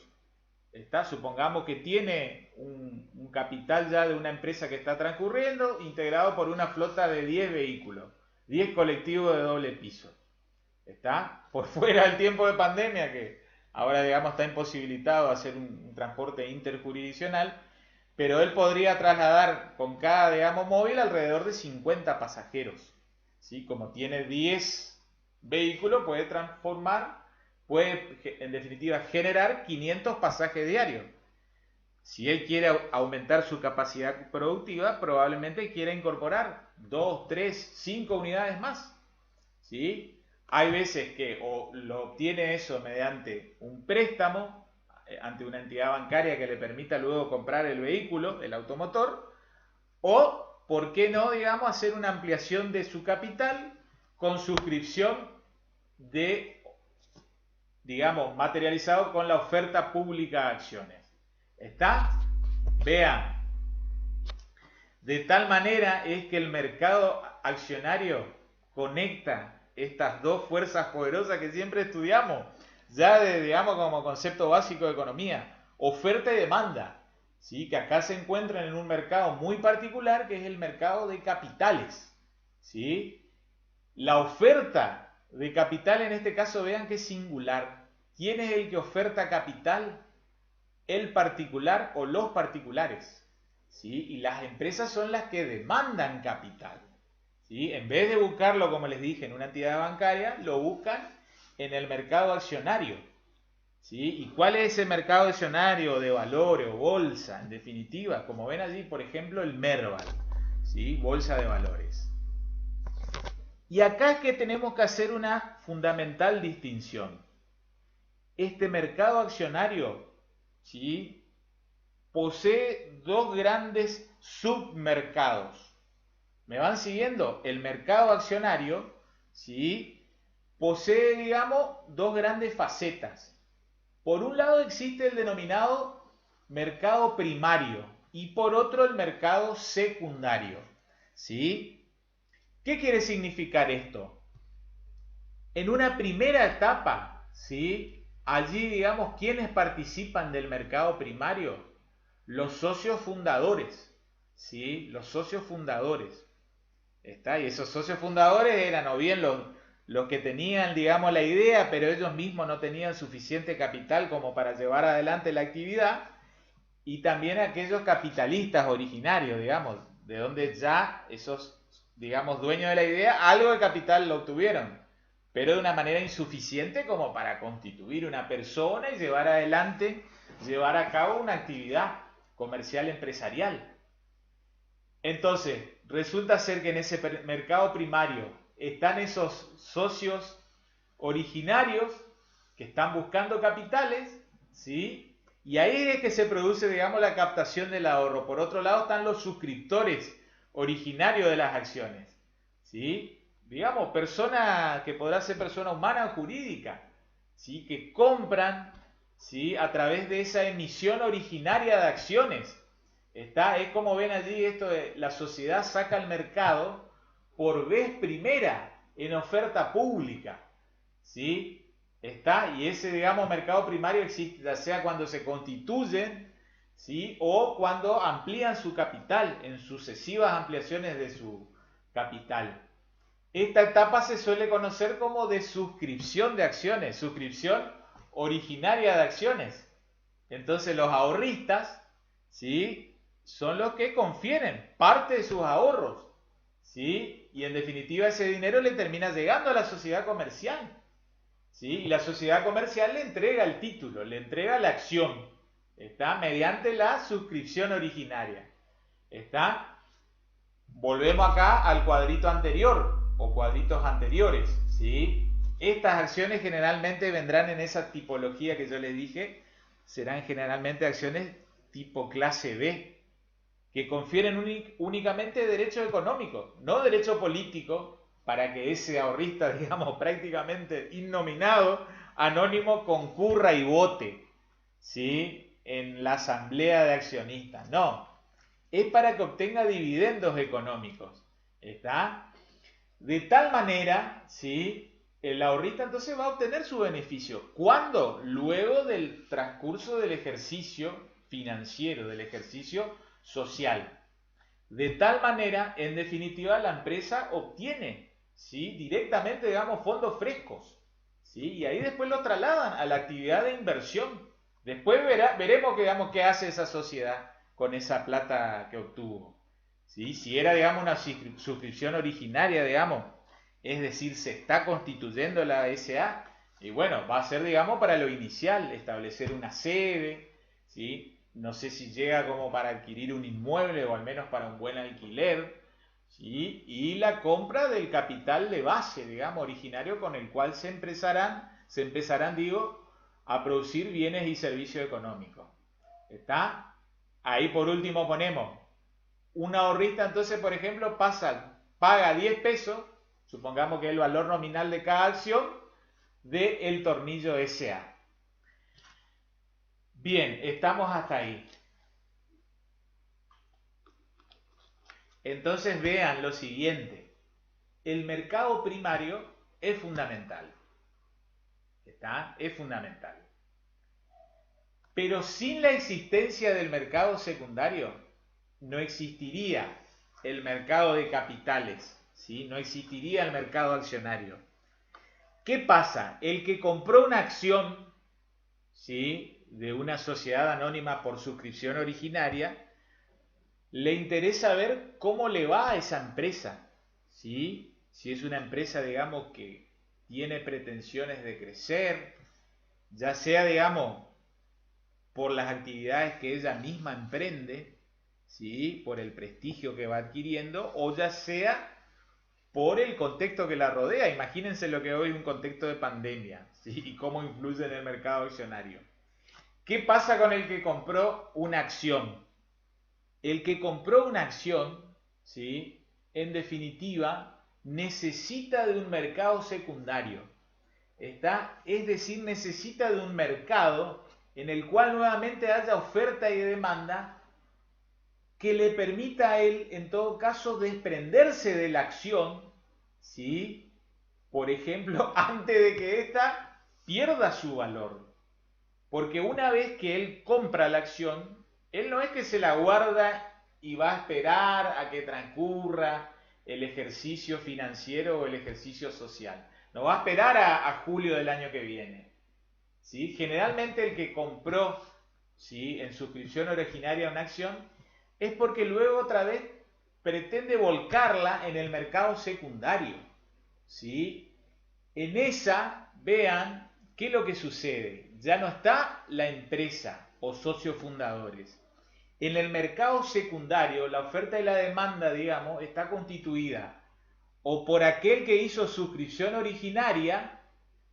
¿Está? Supongamos que tiene un capital ya de una empresa que está transcurriendo, integrado por una flota de 10 vehículos, 10 colectivos de doble piso. ¿Está? Por fuera del tiempo de pandemia, que ahora, digamos, está imposibilitado hacer un transporte interjurisdiccional, pero él podría trasladar con cada, digamos, móvil alrededor de 50 pasajeros. ¿Sí? Como tiene 10 vehículos, puede en definitiva generar 500 pasajes diarios. Si él quiere aumentar su capacidad productiva, probablemente quiera incorporar 2, 3, 5 unidades más. ¿Sí? Hay veces que o lo obtiene eso mediante un préstamo ante una entidad bancaria que le permita luego comprar el vehículo, el automotor, o, ¿por qué no, digamos, hacer una ampliación de su capital con suscripción digamos, materializado con la oferta pública de acciones? ¿Está? Vean. De tal manera es que el mercado accionario conecta estas dos fuerzas poderosas que siempre estudiamos, ya digamos, como concepto básico de economía, oferta y demanda, ¿sí? Que acá se encuentran en un mercado muy particular, que es el mercado de capitales, ¿sí? La oferta de capital en este caso, vean que es singular. ¿Quién es el que oferta capital? ¿El particular o los particulares? ¿Sí? Y las empresas son las que demandan capital. ¿Sí? En vez de buscarlo, como les dije, en una entidad bancaria, lo buscan en el mercado accionario. ¿sí? ¿Y cuál es ese mercado accionario de valores o bolsa? En definitiva, como ven allí, por ejemplo, el Merval, ¿sí? Bolsa de valores. Y acá es que tenemos que hacer una fundamental distinción. Este mercado accionario, ¿sí?, posee dos grandes submercados. ¿Me van siguiendo? El mercado accionario, ¿sí?, posee, digamos, dos grandes facetas. Por un lado existe el denominado mercado primario y por otro el mercado secundario, ¿sí? ¿Qué quiere significar esto? En una primera etapa, ¿sí?, allí, digamos, ¿quiénes participan del mercado primario? Los socios fundadores, ¿sí? Los socios fundadores. ¿Está? Y esos socios fundadores eran o bien los que tenían, digamos, la idea, pero ellos mismos no tenían suficiente capital como para llevar adelante la actividad, y también aquellos capitalistas originarios, digamos, de donde ya esos, digamos, dueños de la idea, algo de capital lo obtuvieron, pero de una manera insuficiente como para constituir una persona y llevar adelante, llevar a cabo una actividad comercial empresarial. Entonces, resulta ser que en ese mercado primario están esos socios originarios que están buscando capitales, ¿sí? Y ahí es que se produce, digamos, la captación del ahorro. Por otro lado están los suscriptores originarios de las acciones, ¿sí? Digamos, persona que podrá ser persona humana o jurídica, ¿sí?, que compran, ¿sí?, a través de esa emisión originaria de acciones. Es como ven allí esto de la sociedad saca al mercado por vez primera en oferta pública, ¿sí? Y ese, digamos, mercado primario existe ya sea cuando se constituyen, ¿sí?, o cuando amplían su capital, en sucesivas ampliaciones de su capital. Esta etapa se suele conocer como de suscripción de acciones, suscripción originaria de acciones. Entonces los ahorristas, ¿sí?, son los que confieren parte de sus ahorros, ¿sí? Y en definitiva ese dinero le termina llegando a la sociedad comercial, ¿sí? Y la sociedad comercial le entrega el título, le entrega la acción, ¿está? Mediante la suscripción originaria, ¿está? Volvemos acá al cuadrito anterior o cuadritos anteriores, ¿sí? Estas acciones generalmente vendrán en esa tipología que yo les dije, serán generalmente acciones tipo clase B, que confieren únicamente derecho económico, no derecho político, para que ese ahorrista, digamos, prácticamente innominado, anónimo, concurra y vote, ¿sí?, en la asamblea de accionistas. No, es para que obtenga dividendos económicos, ¿está? De tal manera, ¿sí?, el ahorrista entonces va a obtener su beneficio. ¿Cuándo? Luego del transcurso del ejercicio financiero, del ejercicio social. De tal manera, en definitiva, la empresa obtiene, ¿sí?, directamente, digamos, fondos frescos, ¿sí?, y ahí después lo trasladan a la actividad de inversión. Después veremos, digamos, qué hace esa sociedad con esa plata que obtuvo, ¿sí? Si era, digamos, una suscripción originaria, digamos, es decir, se está constituyendo la SA, y bueno, va a ser, digamos, para lo inicial, establecer una sede, ¿sí? No sé si llega como para adquirir un inmueble o al menos para un buen alquiler, ¿sí? Y la compra del capital de base, digamos, originario con el cual se empezarán, digo, a producir bienes y servicios económicos. ¿Está? Ahí por último ponemos, un ahorrista entonces, por ejemplo, paga 10 pesos, supongamos que es el valor nominal de cada acción, del tornillo SA. Bien, estamos hasta ahí. Entonces vean lo siguiente, el mercado primario es fundamental, ¿está? Es fundamental. Pero sin la existencia del mercado secundario, no existiría el mercado de capitales, ¿sí? No existiría el mercado accionario. ¿Qué pasa? El que compró una acción, ¿sí?, de una sociedad anónima por suscripción originaria, le interesa ver cómo le va a esa empresa, ¿sí? Si es una empresa, digamos, que tiene pretensiones de crecer, ya sea, digamos, por las actividades que ella misma emprende, ¿sí? Por el prestigio que va adquiriendo, o ya sea por el contexto que la rodea. Imagínense lo que hoy es un contexto de pandemia, ¿sí? Y cómo influye en el mercado accionario. ¿Qué pasa con el que compró una acción? El que compró una acción, ¿sí? En definitiva, necesita de un mercado secundario. Es decir, necesita de un mercado en el cual nuevamente haya oferta y demanda que le permita a él, en todo caso, desprenderse de la acción, ¿sí? Por ejemplo, antes de que ésta pierda su valor. Porque una vez que él compra la acción, él no es que se la guarda y va a esperar a que transcurra el ejercicio financiero o el ejercicio social. No va a esperar a julio del año que viene. ¿Sí? Generalmente el que compró, ¿sí?, en suscripción originaria una acción es porque luego otra vez pretende volcarla en el mercado secundario. ¿Sí? En esa, vean qué es lo que sucede. Ya no está la empresa o socios fundadores. En el mercado secundario, la oferta y la demanda, digamos, está constituida o por aquel que hizo suscripción originaria,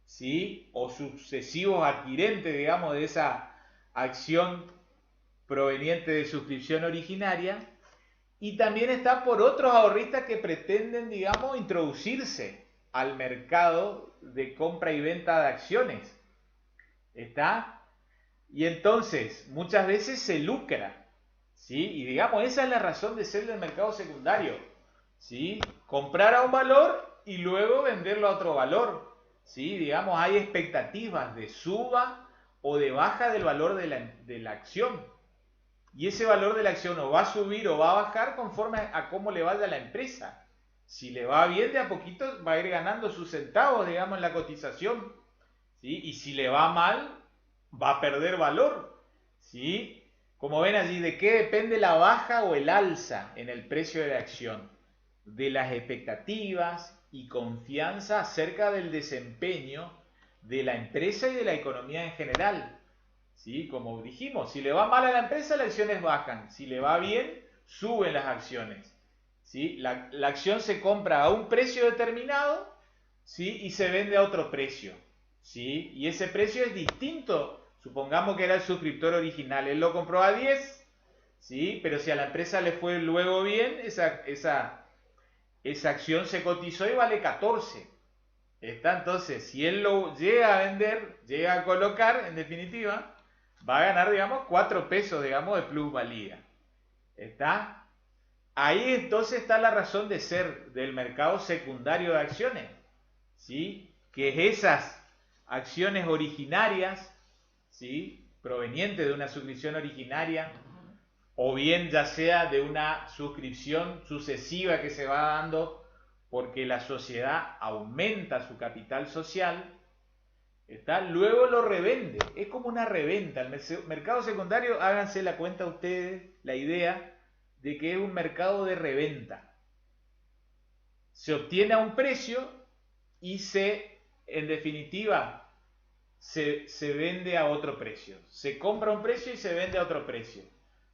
¿sí?, o sucesivos adquirentes, digamos, de esa acción proveniente de suscripción originaria, y también está por otros ahorristas que pretenden, digamos, introducirse al mercado de compra y venta de acciones. ¿Está? Y entonces, muchas veces se lucra, ¿sí? Y digamos, esa es la razón de ser del mercado secundario, ¿sí? Comprar a un valor y luego venderlo a otro valor, ¿sí? Digamos, hay expectativas de suba o de baja del valor de la acción. Y ese valor de la acción o va a subir o va a bajar conforme a cómo le vaya a la empresa. Si le va bien, de a poquito va a ir ganando sus centavos, digamos, en la cotización, ¿sí? Y si le va mal, va a perder valor, ¿sí? Como ven allí, ¿de qué depende la baja o el alza en el precio de la acción? De las expectativas y confianza acerca del desempeño de la empresa y de la economía en general. ¿Sí? Como dijimos, si le va mal a la empresa, las acciones bajan. Si le va bien, suben las acciones. ¿Sí? La acción se compra a un precio determinado, ¿sí?, y se vende a otro precio. ¿Sí? Y ese precio es distinto. Supongamos que era el suscriptor original. Él lo compró a 10, ¿sí? Pero si a la empresa le fue luego bien, esa acción se cotizó y vale 14. ¿Está? Entonces, si él lo llega a vender, llega a colocar, en definitiva, va a ganar, digamos, 4 pesos, digamos, de plusvalía. ¿Está? Ahí entonces está la razón de ser del mercado secundario de acciones, ¿sí? Que es esas acciones originarias, ¿sí?, provenientes de una suscripción originaria, o bien ya sea de una suscripción sucesiva que se va dando porque la sociedad aumenta su capital social, ¿está? Luego lo revende, es como una reventa. El mercado secundario, háganse la cuenta ustedes, la idea de que es un mercado de reventa. Se obtiene a un precio y en definitiva, se vende a otro precio. Se compra a un precio y se vende a otro precio,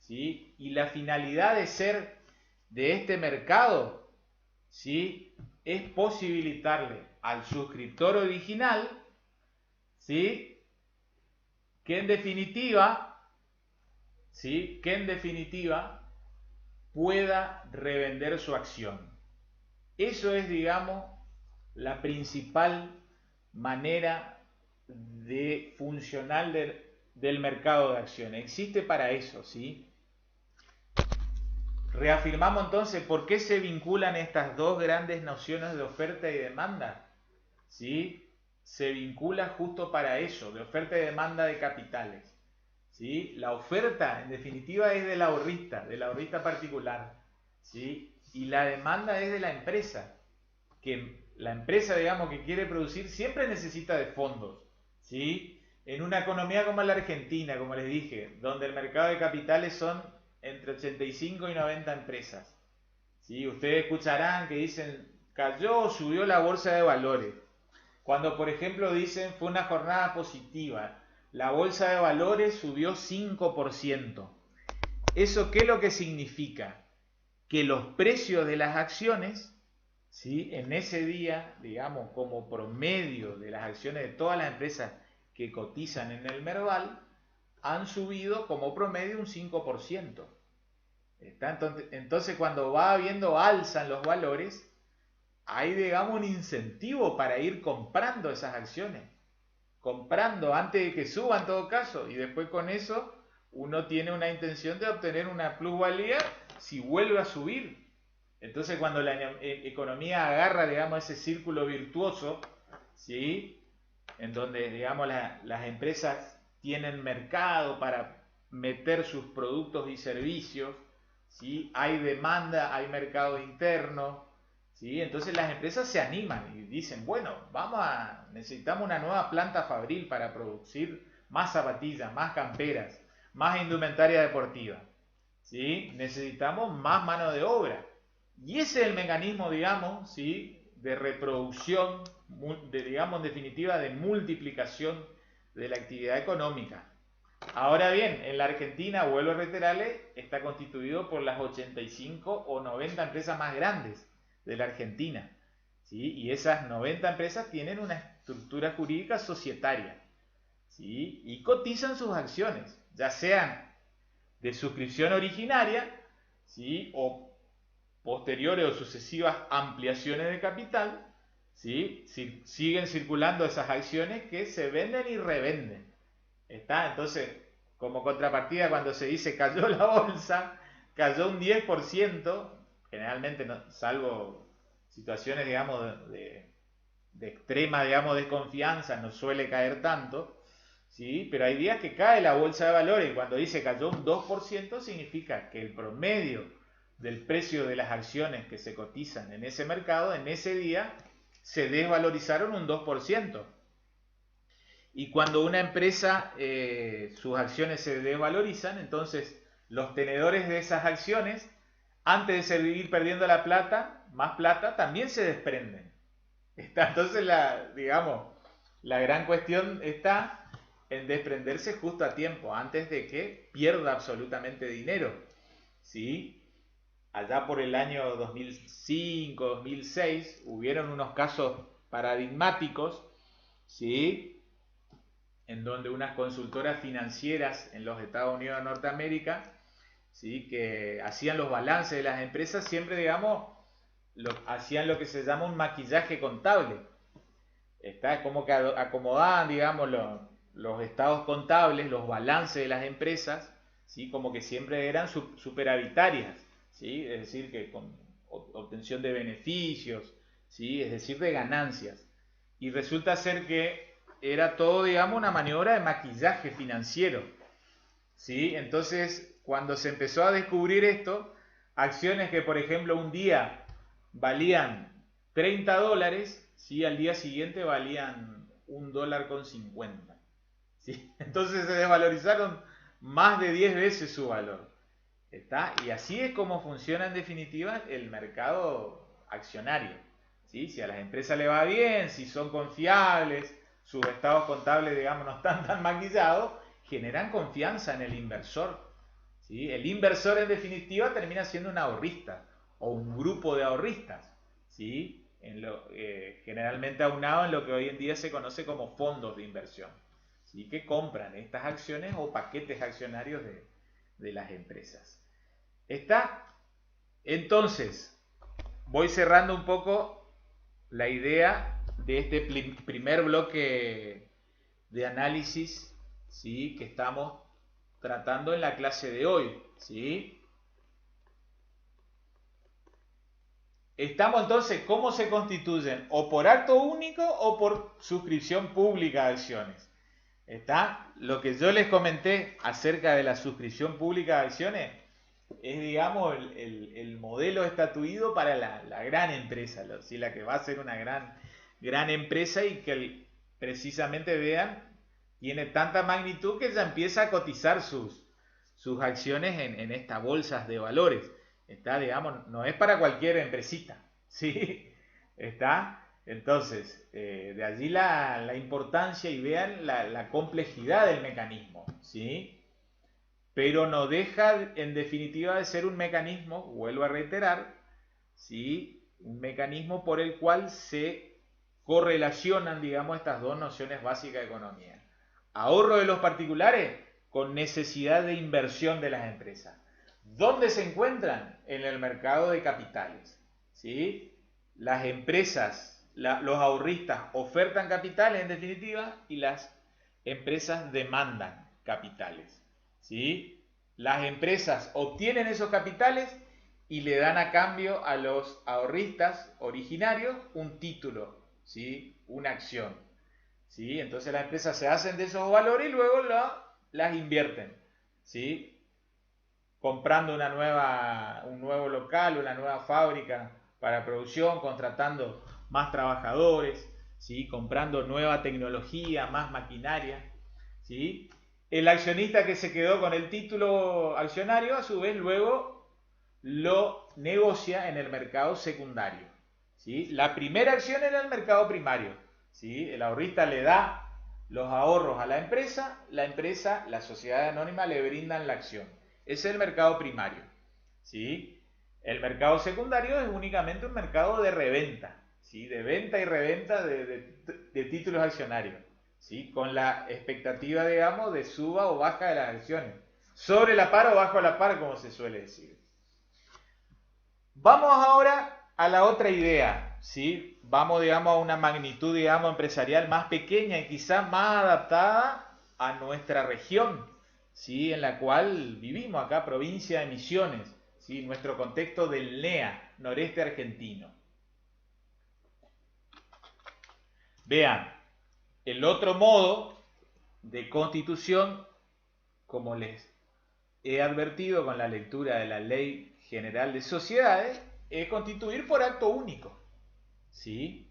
¿sí? Y la finalidad de ser de este mercado, ¿sí?, es posibilitarle al suscriptor original, ¿sí?, que en definitiva, ¿sí?, pueda revender su acción. Eso es, digamos, la principal manera de funcional del mercado de acciones. Existe para eso, ¿sí? Reafirmamos entonces por qué se vinculan estas dos grandes nociones de oferta y demanda, ¿sí? Se vincula justo para eso, de oferta y demanda de capitales, ¿sí? La oferta, en definitiva, es del ahorrista particular, ¿sí? Y la demanda es de la empresa, que la empresa, digamos, que quiere producir siempre necesita de fondos, ¿sí? En una economía como la Argentina, como les dije, donde el mercado de capitales son entre 85 y 90 empresas, ¿sí? Ustedes escucharán que dicen, cayó o subió la bolsa de valores. Cuando, por ejemplo, dicen fue una jornada positiva, la bolsa de valores subió 5%. ¿Eso qué es lo que significa? Que los precios de las acciones, ¿sí?, en ese día, digamos, como promedio de las acciones de todas las empresas que cotizan en el Merval, han subido como promedio un 5%. Entonces, cuando va habiendo alza en los valores, hay, digamos, un incentivo para ir comprando esas acciones. Comprando antes de que suba en todo caso. Y después con eso uno tiene una intención de obtener una plusvalía si vuelve a subir. Entonces cuando la economía agarra, digamos, ese círculo virtuoso, ¿sí?, en donde, digamos, las empresas tienen mercado para meter sus productos y servicios, ¿sí?, hay demanda, hay mercado interno, ¿sí?, entonces las empresas se animan y dicen, bueno, necesitamos una nueva planta fabril para producir más zapatillas, más camperas, más indumentaria deportiva, ¿sí?, necesitamos más mano de obra. Y ese es el mecanismo, digamos, ¿sí?, de reproducción, digamos, en definitiva, de multiplicación de la actividad económica. Ahora bien, en la Argentina, vuelvo a reiterarle, está constituido por las 85 o 90 empresas más grandes de la Argentina, ¿sí?, y esas 90 empresas tienen una estructura jurídica societaria, ¿sí?, y cotizan sus acciones, ya sean de suscripción originaria, ¿sí?, o posteriores o sucesivas ampliaciones de capital, ¿sí?, siguen circulando esas acciones que se venden y revenden. Entonces, como contrapartida, cuando se dice cayó la bolsa, cayó un 10%, generalmente, no, salvo situaciones, digamos, de extrema, digamos, desconfianza, no suele caer tanto, ¿sí?, pero hay días que cae la bolsa de valores y cuando dice cayó un 2%, significa que el promedio del precio de las acciones que se cotizan en ese mercado, en ese día, se desvalorizaron un 2%. Y cuando una empresa, sus acciones se desvalorizan, entonces los tenedores de esas acciones, antes de seguir perdiendo más plata, también se desprenden. Entonces, digamos, la gran cuestión está en desprenderse justo a tiempo, antes de que pierda absolutamente dinero, ¿sí? Allá por el año 2005, 2006, hubieron unos casos paradigmáticos, ¿sí?, en donde unas consultoras financieras en los Estados Unidos de Norteamérica, ¿sí?, que hacían los balances de las empresas, siempre, digamos, hacían lo que se llama un maquillaje contable. Es como que acomodaban, digamos, los estados contables, los balances de las empresas, ¿sí?, como que siempre eran superavitarias, ¿sí?, es decir, que con obtención de beneficios, ¿sí?, es decir, de ganancias. Y resulta ser que era todo, digamos, una maniobra de maquillaje financiero, ¿sí? Entonces, cuando se empezó a descubrir esto, acciones que, por ejemplo, un día valían $30, ¿sí?, al día siguiente valían $1.50, ¿sí? Entonces se desvalorizaron más de 10 veces su valor. Y así es como funciona en definitiva el mercado accionario, ¿sí? Si a las empresas le va bien, si son confiables, sus estados contables, digamos, no están tan maquillados, generan confianza en el inversor, ¿sí? El inversor en definitiva termina siendo un ahorrista o un grupo de ahorristas, ¿sí?, generalmente aunado en lo que hoy en día se conoce como fondos de inversión, ¿sí?, que compran estas acciones o paquetes accionarios de las empresas. Entonces, voy cerrando un poco la idea de este primer bloque de análisis, ¿sí?, que estamos tratando en la clase de hoy, ¿sí? Estamos entonces, ¿cómo se constituyen? O por acto único o por suscripción pública de acciones. Lo que yo les comenté acerca de la suscripción pública de acciones es, digamos, el modelo estatuido para la gran empresa, ¿sí?, la que va a ser una gran empresa y que precisamente, vean, tiene tanta magnitud que ya empieza a cotizar sus acciones en estas bolsas de valores. Digamos, no es para cualquier empresita, ¿sí? Entonces, de allí la importancia y vean la complejidad del mecanismo, ¿sí? Pero no deja en definitiva de ser un mecanismo, vuelvo a reiterar, ¿sí? Un mecanismo por el cual se correlacionan, digamos, estas dos nociones básicas de economía. Ahorro de los particulares con necesidad de inversión de las empresas. ¿Dónde se encuentran? En el mercado de capitales, ¿sí? Las empresas, los ahorristas ofertan capitales en definitiva y las empresas demandan capitales, ¿sí? Las empresas obtienen esos capitales y le dan a cambio a los ahorristas originarios un título, ¿sí? Una acción, ¿sí? Entonces las empresas se hacen de esos valores y luego las invierten, ¿sí? Comprando un nuevo local, una nueva fábrica para producción, contratando más trabajadores, ¿sí? Comprando nueva tecnología, más maquinaria, ¿sí? El accionista que se quedó con el título accionario, a su vez, luego lo negocia en el mercado secundario, ¿sí? La primera acción en el mercado primario, ¿sí? El ahorrista le da los ahorros a la empresa, la sociedad anónima le brindan la acción. Ese es el mercado primario, ¿sí? El mercado secundario es únicamente un mercado de reventa, ¿sí? De venta y reventa de títulos accionarios, ¿sí? Con la expectativa, digamos, de suba o baja de las acciones. Sobre la par o bajo la par, como se suele decir. Vamos ahora a la otra idea, ¿sí? Vamos, digamos, a una magnitud, digamos, empresarial más pequeña y quizás más adaptada a nuestra región, ¿sí? En la cual vivimos acá, provincia de Misiones, ¿sí? Nuestro contexto del NEA, noreste argentino. Vean, el otro modo de constitución, como les he advertido con la lectura de la Ley General de Sociedades, es constituir por acto único, ¿sí?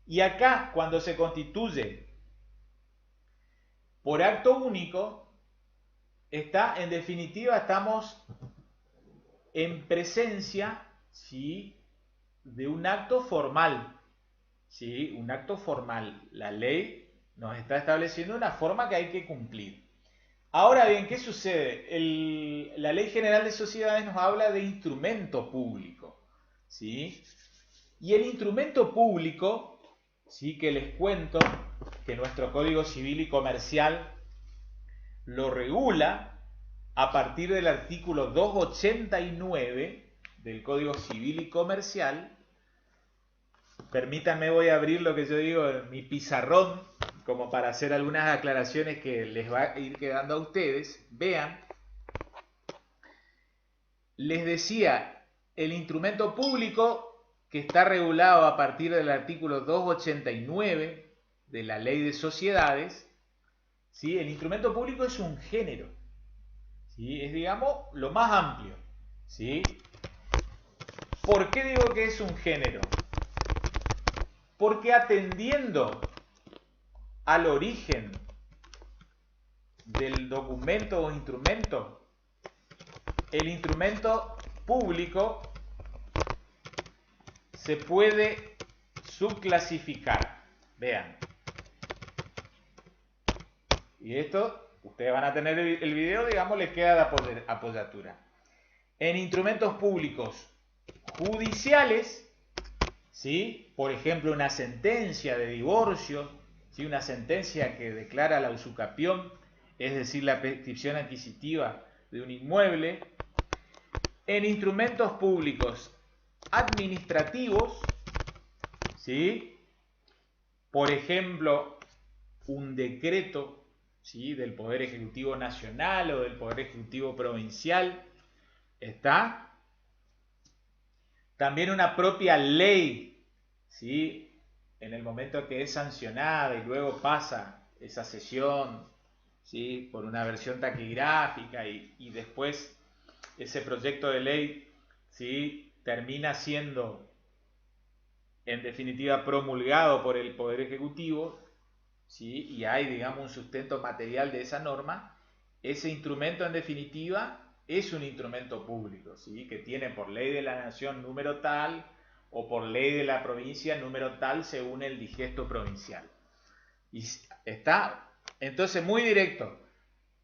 Y acá, cuando se constituye por acto único, en definitiva, estamos en presencia, ¿sí? De un acto formal, ¿sí? Un acto formal. La ley nos está estableciendo una forma que hay que cumplir. Ahora bien, ¿qué sucede? La Ley General de Sociedades nos habla de instrumento público, ¿sí? Y el instrumento público, ¿sí? Que les cuento que nuestro Código Civil y Comercial lo regula a partir del artículo 289 del Código Civil y Comercial. Permítanme, voy a abrir lo que yo digo en mi pizarrón, como para hacer algunas aclaraciones que les va a ir quedando a ustedes. Vean, les decía, el instrumento público que está regulado a partir del artículo 289 de la Ley de Sociedades, ¿sí? El instrumento público es un género, ¿sí? Es, digamos, lo más amplio, ¿sí? ¿Por qué digo que es un género? Porque atendiendo al origen del documento o instrumento, el instrumento público se puede subclasificar. Vean. Y esto, ustedes van a tener el video, digamos, les queda de apoyatura. En instrumentos públicos judiciales, ¿sí? Por ejemplo, una sentencia de divorcio, ¿sí? Una sentencia que declara la usucapión, es decir, la prescripción adquisitiva de un inmueble. En instrumentos públicos administrativos, ¿sí? Por ejemplo, un decreto, ¿sí? Del Poder Ejecutivo Nacional o del Poder Ejecutivo Provincial, ¿está? También una propia ley, ¿sí? En el momento que es sancionada y luego pasa esa sesión, ¿sí? Por una versión taquigráfica y después ese proyecto de ley, ¿sí? Termina siendo en definitiva promulgado por el Poder Ejecutivo, ¿sí? Y hay, digamos, un sustento material de esa norma. Ese instrumento en definitiva es un instrumento público, ¿sí? Que tiene por ley de la nación número tal o por ley de la provincia número tal según el digesto provincial. Y está entonces muy directo.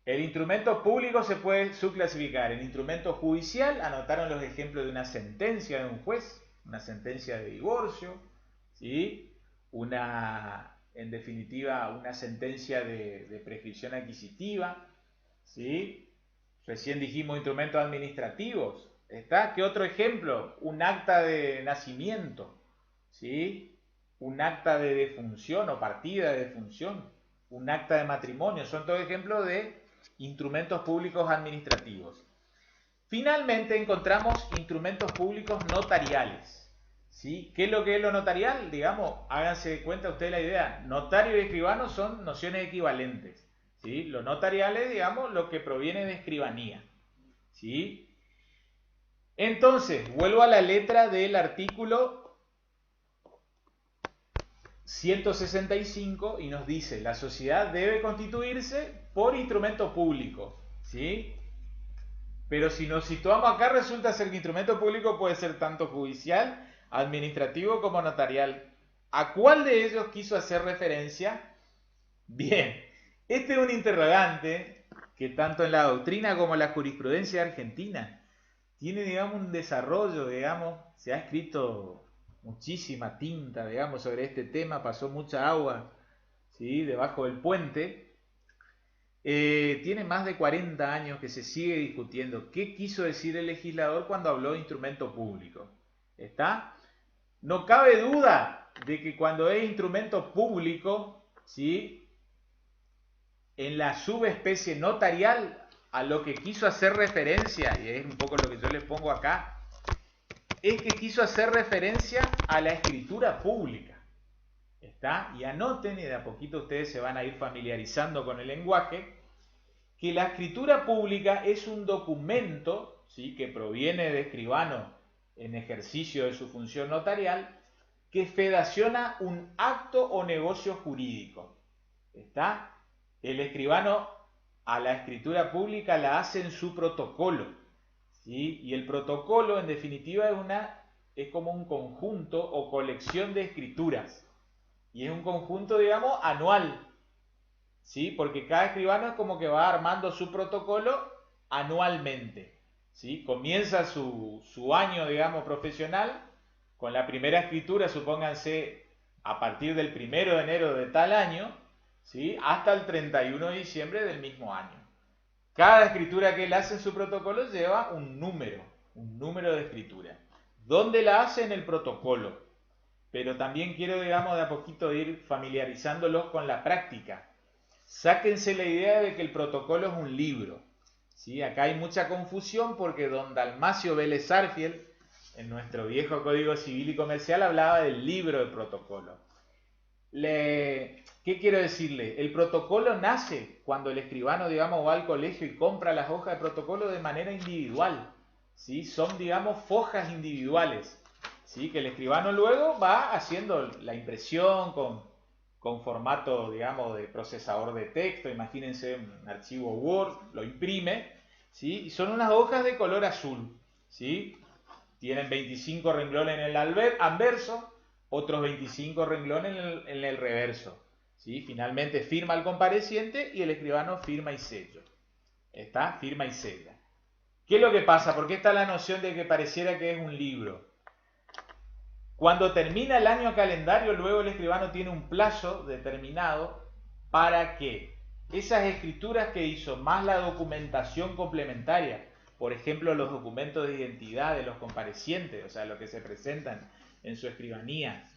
El instrumento público se puede subclasificar en instrumento judicial, anotaron los ejemplos de una sentencia de un juez, una sentencia de divorcio, ¿sí? En definitiva, una sentencia de prescripción adquisitiva, ¿sí? Recién dijimos instrumentos administrativos. ¿Está? ¿Qué otro ejemplo? Un acta de nacimiento, ¿sí? Un acta de defunción o partida de defunción, un acta de matrimonio. Son todos ejemplos de instrumentos públicos administrativos. Finalmente encontramos instrumentos públicos notariales, ¿sí? ¿Qué es lo que es lo notarial? Digamos, háganse cuenta ustedes la idea. Notario y escribano son nociones equivalentes, ¿sí? Lo notarial es, digamos, lo que proviene de escribanía, ¿sí? Entonces, vuelvo a la letra del artículo 165 y nos dice, la sociedad debe constituirse por instrumento público, ¿sí? Pero si nos situamos acá, resulta ser que instrumento público puede ser tanto judicial, administrativo como notarial. ¿A cuál de ellos quiso hacer referencia? Bien, este es un interrogante que tanto en la doctrina como en la jurisprudencia argentina tiene, digamos, un desarrollo, digamos, se ha escrito muchísima tinta, digamos, sobre este tema, pasó mucha agua, ¿sí? Debajo del puente. Tiene más de 40 años que se sigue discutiendo qué quiso decir el legislador cuando habló de instrumento público. ¿Está? No cabe duda de que cuando es instrumento público, ¿sí? En la subespecie notarial, a lo que quiso hacer referencia, y es un poco lo que yo les pongo acá, es que quiso hacer referencia a la escritura pública. ¿Está? Y anoten, y de a poquito ustedes se van a ir familiarizando con el lenguaje, que la escritura pública es un documento, ¿sí? Que proviene de escribano en ejercicio de su función notarial, que fedaciona un acto o negocio jurídico. ¿Está? El escribano a la escritura pública la hace en su protocolo, ¿sí? Y el protocolo en definitiva es como un conjunto o colección de escrituras. Y es un conjunto, digamos, anual, ¿sí? Porque cada escribano es como que va armando su protocolo anualmente, ¿sí? Comienza su año, digamos, profesional con la primera escritura, supónganse, a partir del 1 de enero de tal año, ¿sí? Hasta el 31 de diciembre del mismo año. Cada escritura que él hace en su protocolo lleva un número de escritura. ¿Dónde la hace? En el protocolo. Pero también quiero, digamos, de a poquito ir familiarizándolos con la práctica. Sáquense la idea de que el protocolo es un libro, ¿sí? Acá hay mucha confusión porque don Dalmacio Vélez Sarsfield, en nuestro viejo Código Civil y Comercial, hablaba del libro de protocolo. ¿Qué quiero decirle? El protocolo nace cuando el escribano, digamos, va al colegio y compra las hojas de protocolo de manera individual, ¿sí? Son, digamos, fojas individuales, ¿sí? Que el escribano luego va haciendo la impresión con formato, digamos, de procesador de texto. Imagínense un archivo Word, lo imprime, ¿sí? Y son unas hojas de color azul, ¿sí? Tienen 25 renglones en el anverso, otros 25 renglones en el reverso, ¿sí? Finalmente firma el compareciente y el escribano firma y sella. ¿Está? Firma y sella. ¿Qué es lo que pasa? ¿Por qué está la noción de que pareciera que es un libro? Cuando termina el año calendario, luego el escribano tiene un plazo determinado para que esas escrituras que hizo, más la documentación complementaria, por ejemplo, los documentos de identidad de los comparecientes, o sea, lo que se presentan en su escribanía,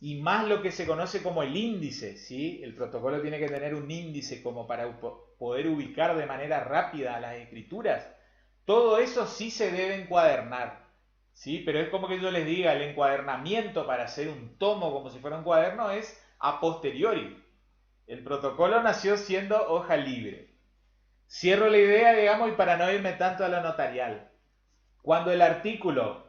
y más lo que se conoce como el índice, ¿sí? El protocolo tiene que tener un índice como para poder ubicar de manera rápida las escrituras. Todo eso sí se debe encuadernar, ¿sí? Pero es como que yo les diga, el encuadernamiento para hacer un tomo como si fuera un cuaderno es a posteriori. El protocolo nació siendo hoja libre. Cierro la idea, digamos, y para no irme tanto a lo notarial. Cuando el artículo,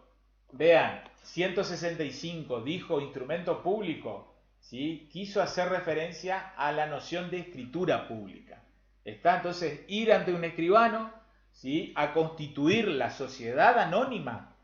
vean, 165 dijo instrumento público, ¿sí? Quiso hacer referencia a la noción de escritura pública. Está entonces ir ante un escribano, ¿sí? A constituir la sociedad anónima,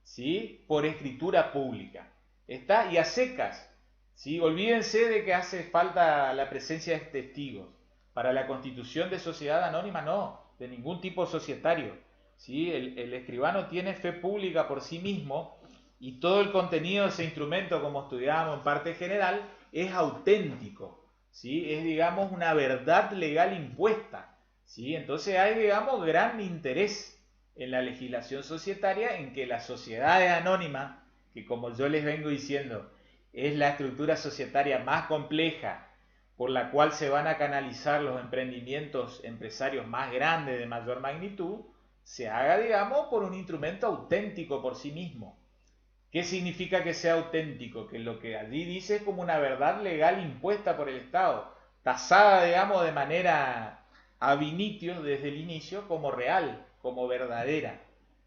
¿sí? Por escritura pública. ¿Está? Y a secas, ¿sí? Olvídense de que hace falta la presencia de testigos. Para la constitución de sociedad anónima no, de ningún tipo societario. ¿Sí? El escribano tiene fe pública por sí mismo y todo el contenido de ese instrumento, como estudiábamos en parte general, es auténtico. ¿Sí? Es, digamos, una verdad legal impuesta. ¿Sí? Entonces hay, digamos, gran interés en la legislación societaria en que las sociedades anónimas, que como yo les vengo diciendo, es la estructura societaria más compleja por la cual se van a canalizar los emprendimientos empresarios más grandes de mayor magnitud, se haga, digamos, por un instrumento auténtico por sí mismo. ¿Qué significa que sea auténtico? Que lo que allí dice es como una verdad legal impuesta por el Estado, tasada, digamos, de manera ab initio desde el inicio como real, como verdadera.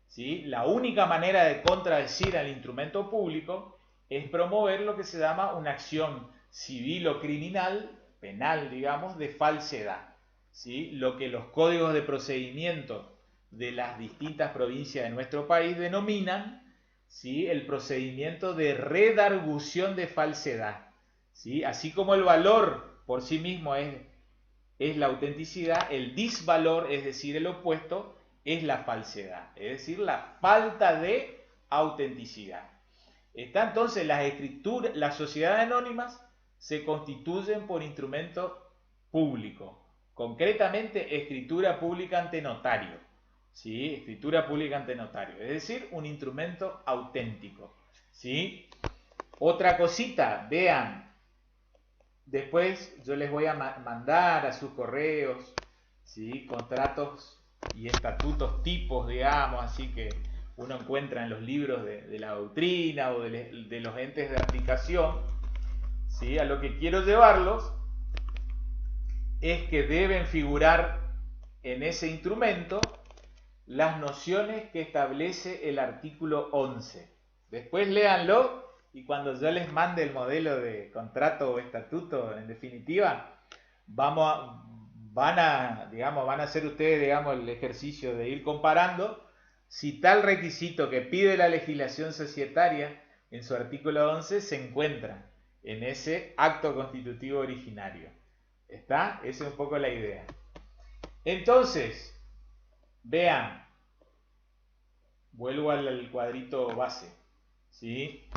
¿Sí? La única manera de contradecir al instrumento público es promover lo que se llama una acción civil o criminal, penal, digamos, de falsedad. ¿Sí? Lo que los códigos de procedimiento de las distintas provincias de nuestro país denominan, ¿sí? El procedimiento de redargución de falsedad. ¿Sí? Así como el valor por sí mismo es la autenticidad, el disvalor, es decir, el opuesto, es la falsedad, es decir, la falta de autenticidad. Está entonces las escrituras, las sociedades anónimas se constituyen por instrumento público, concretamente escritura pública ante notario, ¿sí? Escritura pública ante notario, es decir, un instrumento auténtico, ¿sí? Otra cosita, vean, después yo les voy a mandar a sus correos, ¿sí? Contratos y estatutos tipos, digamos, así que uno encuentra en los libros de la doctrina o de los entes de aplicación. ¿Sí? A lo que quiero llevarlos es que deben figurar en ese instrumento las nociones que establece el artículo 11. Después léanlo y cuando yo les mande el modelo de contrato o estatuto, en definitiva, van a hacer ustedes, digamos, el ejercicio de ir comparando si tal requisito que pide la legislación societaria en su artículo 11 se encuentra en ese acto constitutivo originario. ¿Está? Esa es un poco la idea. Entonces, vean, vuelvo al cuadrito base, ¿sí?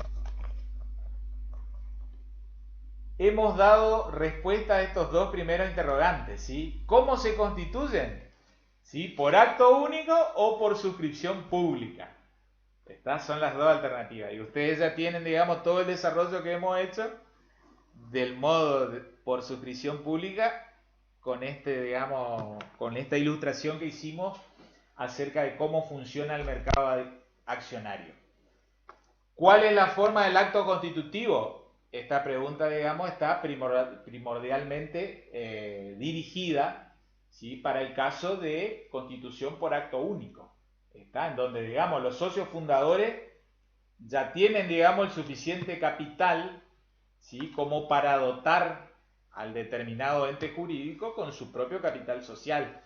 Hemos dado respuesta a estos dos primeros interrogantes, ¿sí? ¿Cómo se constituyen? ¿Sí? ¿Por acto único o por suscripción pública? Estas son las dos alternativas. Y ustedes ya tienen, digamos, todo el desarrollo que hemos hecho del modo por suscripción pública con digamos, con esta ilustración que hicimos acerca de cómo funciona el mercado accionario. ¿Cuál es la forma del acto constitutivo? Esta pregunta, digamos, está primordialmente dirigida, ¿sí? Para el caso de constitución por acto único. Está en donde, digamos, los socios fundadores ya tienen, digamos, el suficiente capital, ¿sí? Como para dotar al determinado ente jurídico con su propio capital social,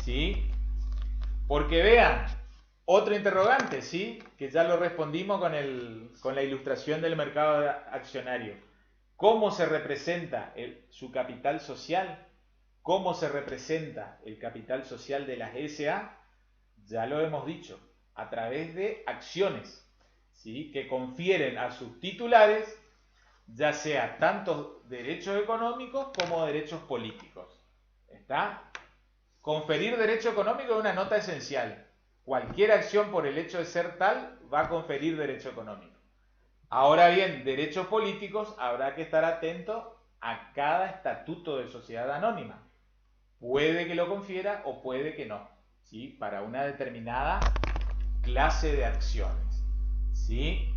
¿sí? Porque vean, otro interrogante, ¿sí? Que ya lo respondimos con la ilustración del mercado accionario. ¿Cómo se representa su capital social? ¿Cómo se representa el capital social de las SA? Ya lo hemos dicho, a través de acciones, ¿sí? Que confieren a sus titulares ya sea tanto derechos económicos como derechos políticos. ¿Está? Conferir derecho económico es una nota esencial. Cualquier acción por el hecho de ser tal va a conferir derecho económico. Ahora bien, derechos políticos habrá que estar atento a cada estatuto de sociedad anónima. Puede que lo confiera o puede que no, ¿sí? Para una determinada clase de acciones, ¿sí?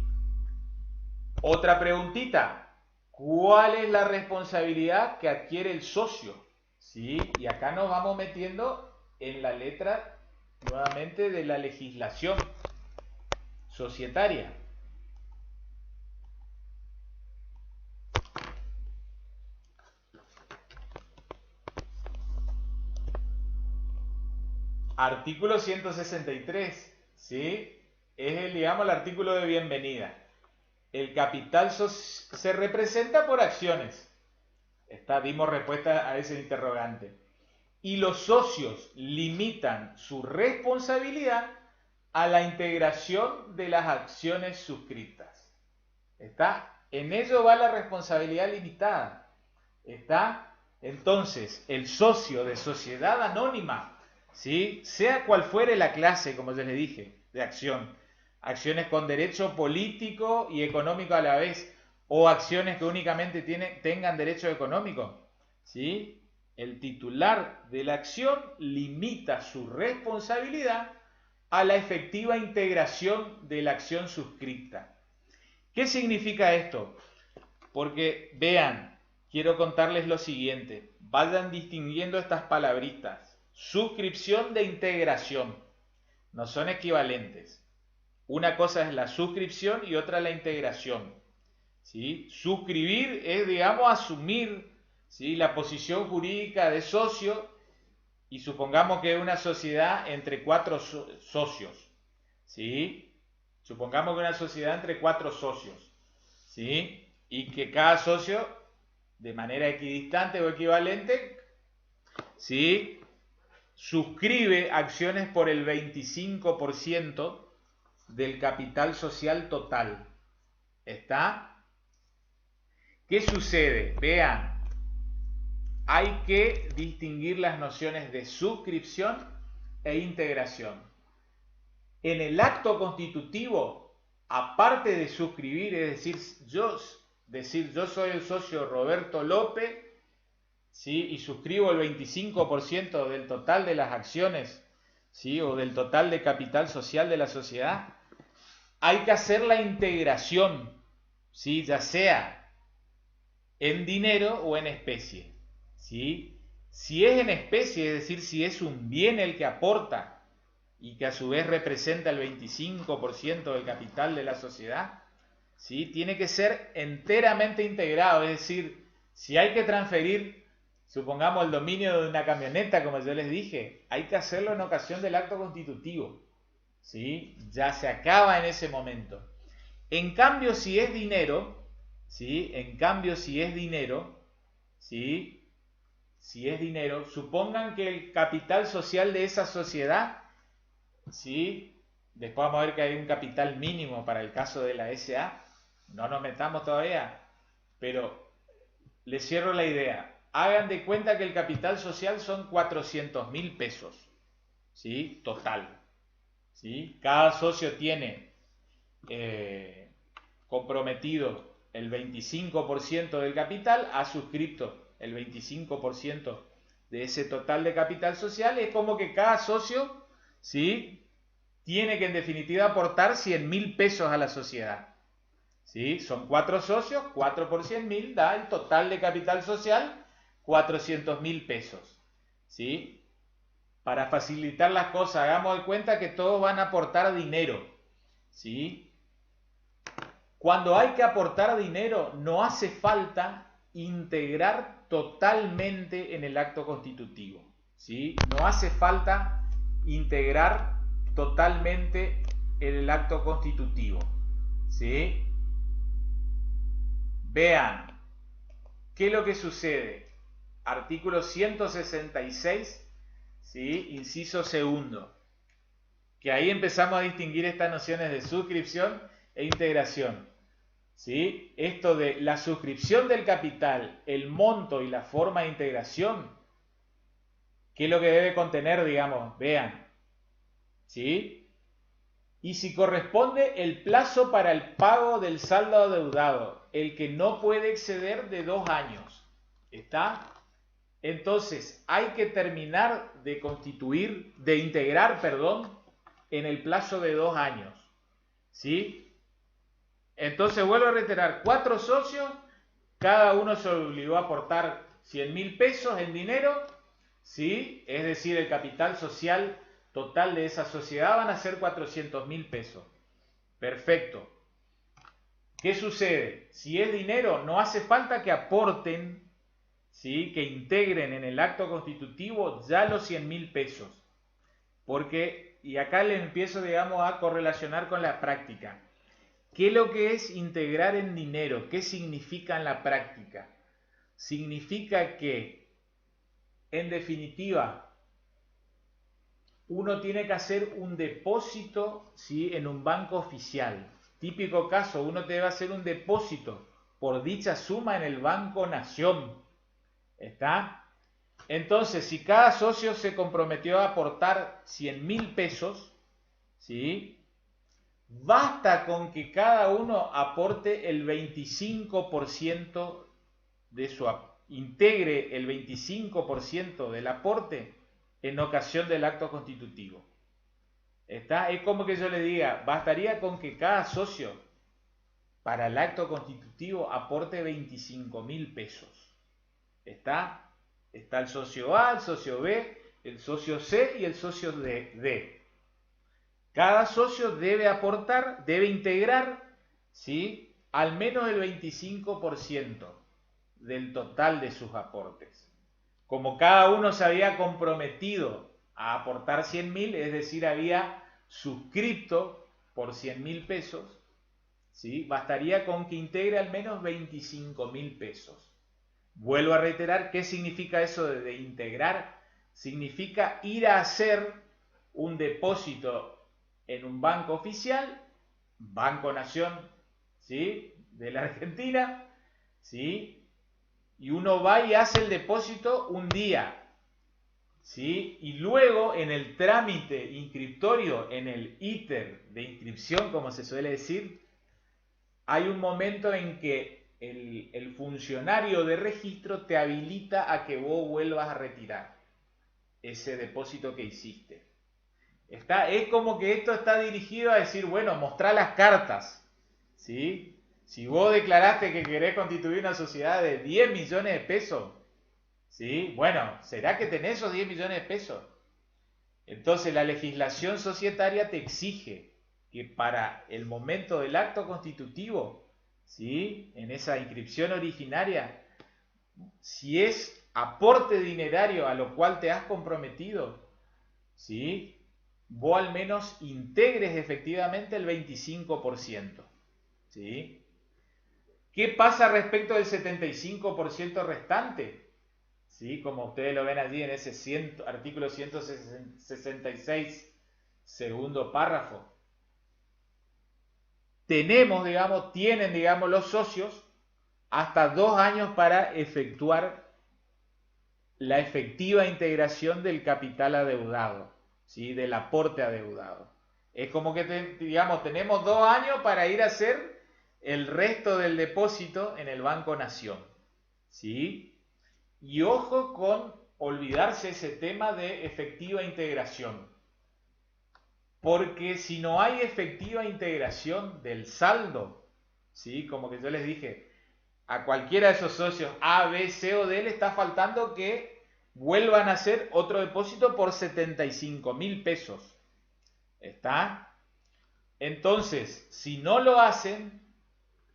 Otra preguntita. ¿Cuál es la responsabilidad que adquiere el socio? ¿Sí? Y acá nos vamos metiendo en la letra nuevamente de la legislación societaria. Artículo 163, ¿sí? es el, digamos, el artículo de bienvenida. El capital se representa por acciones. Dimos respuesta a ese interrogante. Y los socios limitan su responsabilidad a la integración de las acciones suscritas. En ello va la responsabilidad limitada. Entonces, el socio de sociedad anónima, ¿sí? Sea cual fuere la clase, como ya les dije, de acción, acciones con derecho político y económico a la vez, o acciones que únicamente tengan derecho económico, ¿sí? El titular de la acción limita su responsabilidad a la efectiva integración de la acción suscrita. ¿Qué significa esto? Porque, vean, quiero contarles lo siguiente. Vayan distinguiendo estas palabritas. Suscripción de integración. No son equivalentes. Una cosa es la suscripción y otra la integración. ¿Sí? Suscribir es, digamos, asumir, ¿sí?, la posición jurídica de socio, y supongamos que es una sociedad entre 4 socios. ¿Sí? Supongamos que es una sociedad entre 4 socios. ¿Sí? Y que cada socio, de manera equidistante o equivalente, ¿sí?, suscribe acciones por el 25% del capital social total. ¿Qué sucede? Vean, hay que distinguir las nociones de suscripción e integración. En el acto constitutivo, aparte de suscribir, es decir, yo soy el socio Roberto López, ¿sí?, y suscribo el 25% del total de las acciones, ¿sí?, o del total de capital social de la sociedad, hay que hacer la integración, ¿sí?, ya sea en dinero o en especie. ¿Sí? Si es en especie, es decir, si es un bien el que aporta y que a su vez representa el 25% del capital de la sociedad, ¿sí?, tiene que ser enteramente integrado. Es decir, si hay que transferir, supongamos, el dominio de una camioneta, como yo les dije, hay que hacerlo en ocasión del acto constitutivo. ¿Sí? Ya se acaba en ese momento. En cambio, si es dinero, ¿sí?, ¿sí?, si es dinero, supongan que el capital social de esa sociedad, ¿sí?, después vamos a ver que hay un capital mínimo para el caso de la SA, no nos metamos todavía, pero les cierro la idea. Hagan de cuenta que el capital social son 400.000 pesos, ¿sí?, total. ¿Sí? Cada socio tiene comprometido el 25% del capital, ha suscrito el 25% de ese total de capital social. Es como que cada socio, ¿sí?, tiene que en definitiva aportar 100.000 pesos a la sociedad. ¿Sí? Son 4 socios, 4 por 100.000 da el total de capital social, 400.000 pesos. ¿Sí? Para facilitar las cosas, hagamos de cuenta que todos van a aportar dinero. ¿Sí? Cuando hay que aportar dinero, no hace falta integrar totalmente en el acto constitutivo. ¿Sí? No hace falta integrar totalmente en el acto constitutivo. ¿Sí? Vean, ¿qué es lo que sucede? Artículo 166, ¿sí?, inciso segundo. Que ahí empezamos a distinguir estas nociones de suscripción e integración. ¿Sí? Esto de la suscripción del capital, el monto y la forma de integración, ¿qué es lo que debe contener, digamos? Vean. ¿Sí? Y si corresponde el plazo para el pago del saldo adeudado, el que no puede exceder de 2 años. ¿Está? Entonces, hay que terminar de integrar, en el plazo de 2 años. ¿Sí? Entonces, vuelvo a reiterar, 4 socios, cada uno se obligó a aportar 100.000 pesos en dinero, ¿sí? Es decir, el capital social total de esa sociedad van a ser 400.000 pesos. Perfecto. ¿Qué sucede? Si es dinero, no hace falta que aporten, ¿sí?, que integren en el acto constitutivo ya los 100.000 pesos. Porque y acá le empiezo, digamos, a correlacionar con la práctica. ¿Qué es lo que es integrar en dinero? ¿Qué significa en la práctica? Significa que, en definitiva, uno tiene que hacer un depósito, ¿sí?, en un banco oficial. Típico caso, uno debe hacer un depósito por dicha suma en el Banco Nación. ¿Está? Entonces, si cada socio se comprometió a aportar 100.000 pesos, ¿sí?, basta con que cada uno aporte el 25% de su integre el 25% del aporte en ocasión del acto constitutivo. ¿Está? Es como que yo le diga, bastaría con que cada socio para el acto constitutivo aporte 25.000 pesos. ¿Está? Está el socio A, el socio B, el socio C y el socio D. Cada socio debe aportar, debe integrar, ¿sí?, al menos el 25% del total de sus aportes. Como cada uno se había comprometido a aportar 100.000, es decir, había suscrito por 100.000 pesos, ¿sí?, bastaría con que integre al menos 25.000 pesos. Vuelvo a reiterar, ¿qué significa eso de integrar? Significa ir a hacer un depósito en un banco oficial, Banco Nación, ¿sí?, de la Argentina, ¿sí?, y uno va y hace el depósito un día, ¿sí?, y luego en el trámite inscriptorio, en el íter de inscripción, como se suele decir, hay un momento en que el funcionario de registro te habilita a que vos vuelvas a retirar ese depósito que hiciste. Es como que esto está dirigido a decir, bueno, mostrá las cartas, ¿sí? Si vos declaraste que querés constituir una sociedad de 10 millones de pesos, ¿sí?, bueno, ¿será que tenés esos 10 millones de pesos? Entonces la legislación societaria te exige que para el momento del acto constitutivo, ¿sí?, en esa inscripción originaria, si es aporte dinerario a lo cual te has comprometido, ¿sí?, vos al menos integres efectivamente el 25%. ¿Sí? ¿Qué pasa respecto del 75% restante? ¿Sí? Como ustedes lo ven allí en ese artículo 166, segundo párrafo. Tienen, digamos, los socios hasta 2 años para efectuar la efectiva integración del capital adeudado, ¿sí?, del aporte adeudado. Es como que, digamos, tenemos 2 años para ir a hacer el resto del depósito en el Banco Nación, ¿sí? Y ojo con olvidarse ese tema de efectiva integración, porque si no hay efectiva integración del saldo, ¿sí?, como que yo les dije, a cualquiera de esos socios A, B, C o D le está faltando que vuelvan a hacer otro depósito por 75.000 pesos. ¿Está? Entonces, si no lo hacen,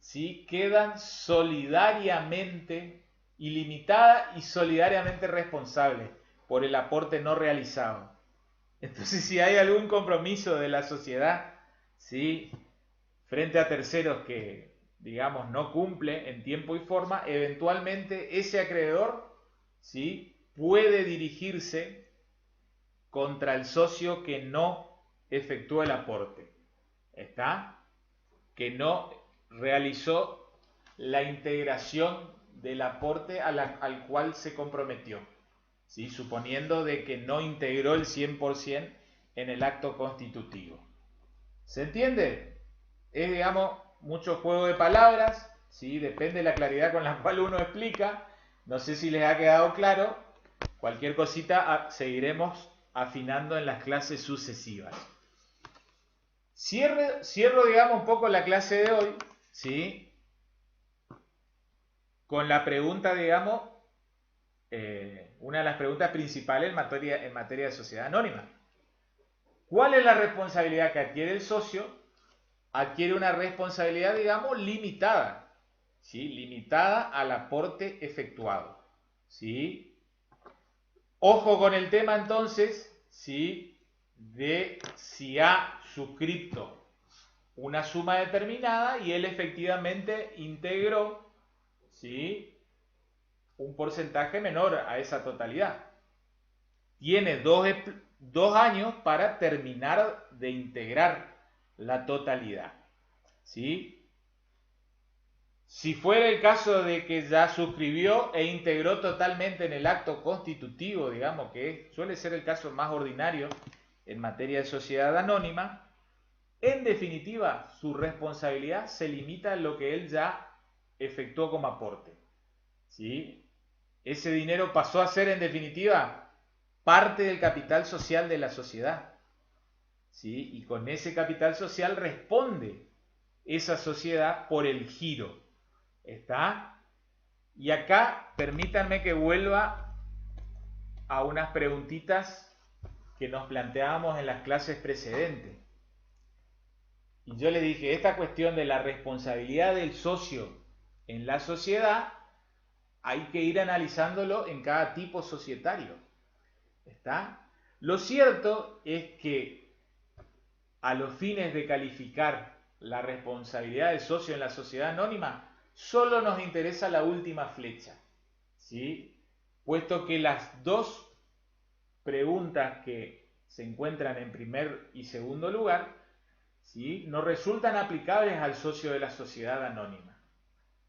¿sí?, quedan solidariamente, ilimitada y solidariamente responsables por el aporte no realizado. Entonces, si hay algún compromiso de la sociedad, ¿sí?, frente a terceros que, digamos, no cumple en tiempo y forma, eventualmente ese acreedor, ¿sí?, puede dirigirse contra el socio que no efectuó el aporte. ¿Está? Que no realizó la integración del aporte al cual se comprometió, ¿sí?, suponiendo de que no integró el 100% en el acto constitutivo. ¿Se entiende? Es, digamos, mucho juego de palabras, ¿sí?, depende de la claridad con la cual uno explica. No sé si les ha quedado claro. Cualquier cosita seguiremos afinando en las clases sucesivas. Cierro, digamos, un poco la clase de hoy, ¿sí?, con la pregunta, digamos, una de las preguntas principales en materia de sociedad anónima. ¿Cuál es la responsabilidad que adquiere el socio? Adquiere una responsabilidad, digamos, limitada, ¿sí?, limitada al aporte efectuado, ¿sí? Ojo con el tema entonces, ¿sí?, de si ha suscrito una suma determinada y él efectivamente integró, ¿sí?, un porcentaje menor a esa totalidad. Tiene dos años para terminar de integrar la totalidad, ¿sí? Si fuera el caso de que ya suscribió e integró totalmente en el acto constitutivo, digamos que suele ser el caso más ordinario en materia de sociedad anónima, en definitiva su responsabilidad se limita a lo que él ya efectuó como aporte, ¿sí? Ese dinero pasó a ser en definitiva parte del capital social de la sociedad, ¿sí? Y con ese capital social responde esa sociedad por el giro. ¿Está? Y acá permítanme que vuelva a unas preguntitas que nos planteábamos en las clases precedentes. Y yo le dije, esta cuestión de la responsabilidad del socio en la sociedad hay que ir analizándolo en cada tipo societario. ¿Está? Lo cierto es que a los fines de calificar la responsabilidad del socio en la sociedad anónima, solo nos interesa la última flecha, ¿sí? Puesto que las dos preguntas que se encuentran en primer y segundo lugar, ¿sí?, no resultan aplicables al socio de la sociedad anónima.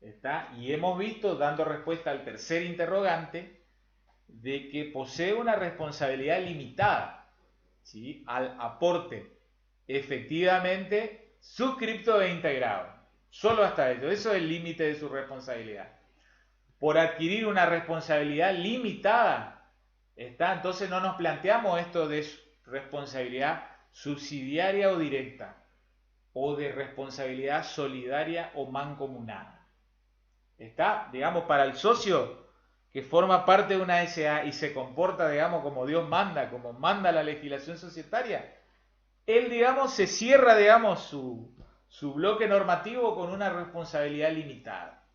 ¿Está? Y hemos visto, dando respuesta al tercer interrogante, de que posee una responsabilidad limitada, ¿sí?, al aporte efectivamente suscripto e integrado. Solo hasta ello. Eso es el límite de su responsabilidad. Por adquirir una responsabilidad limitada, ¿está? Entonces no nos planteamos esto de responsabilidad subsidiaria o directa, o de responsabilidad solidaria o mancomunada. ¿Está? Digamos, para el socio que forma parte de una SA y se comporta, digamos, como Dios manda, como manda la legislación societaria, él, digamos, se cierra, digamos, su bloque normativo con una responsabilidad limitada.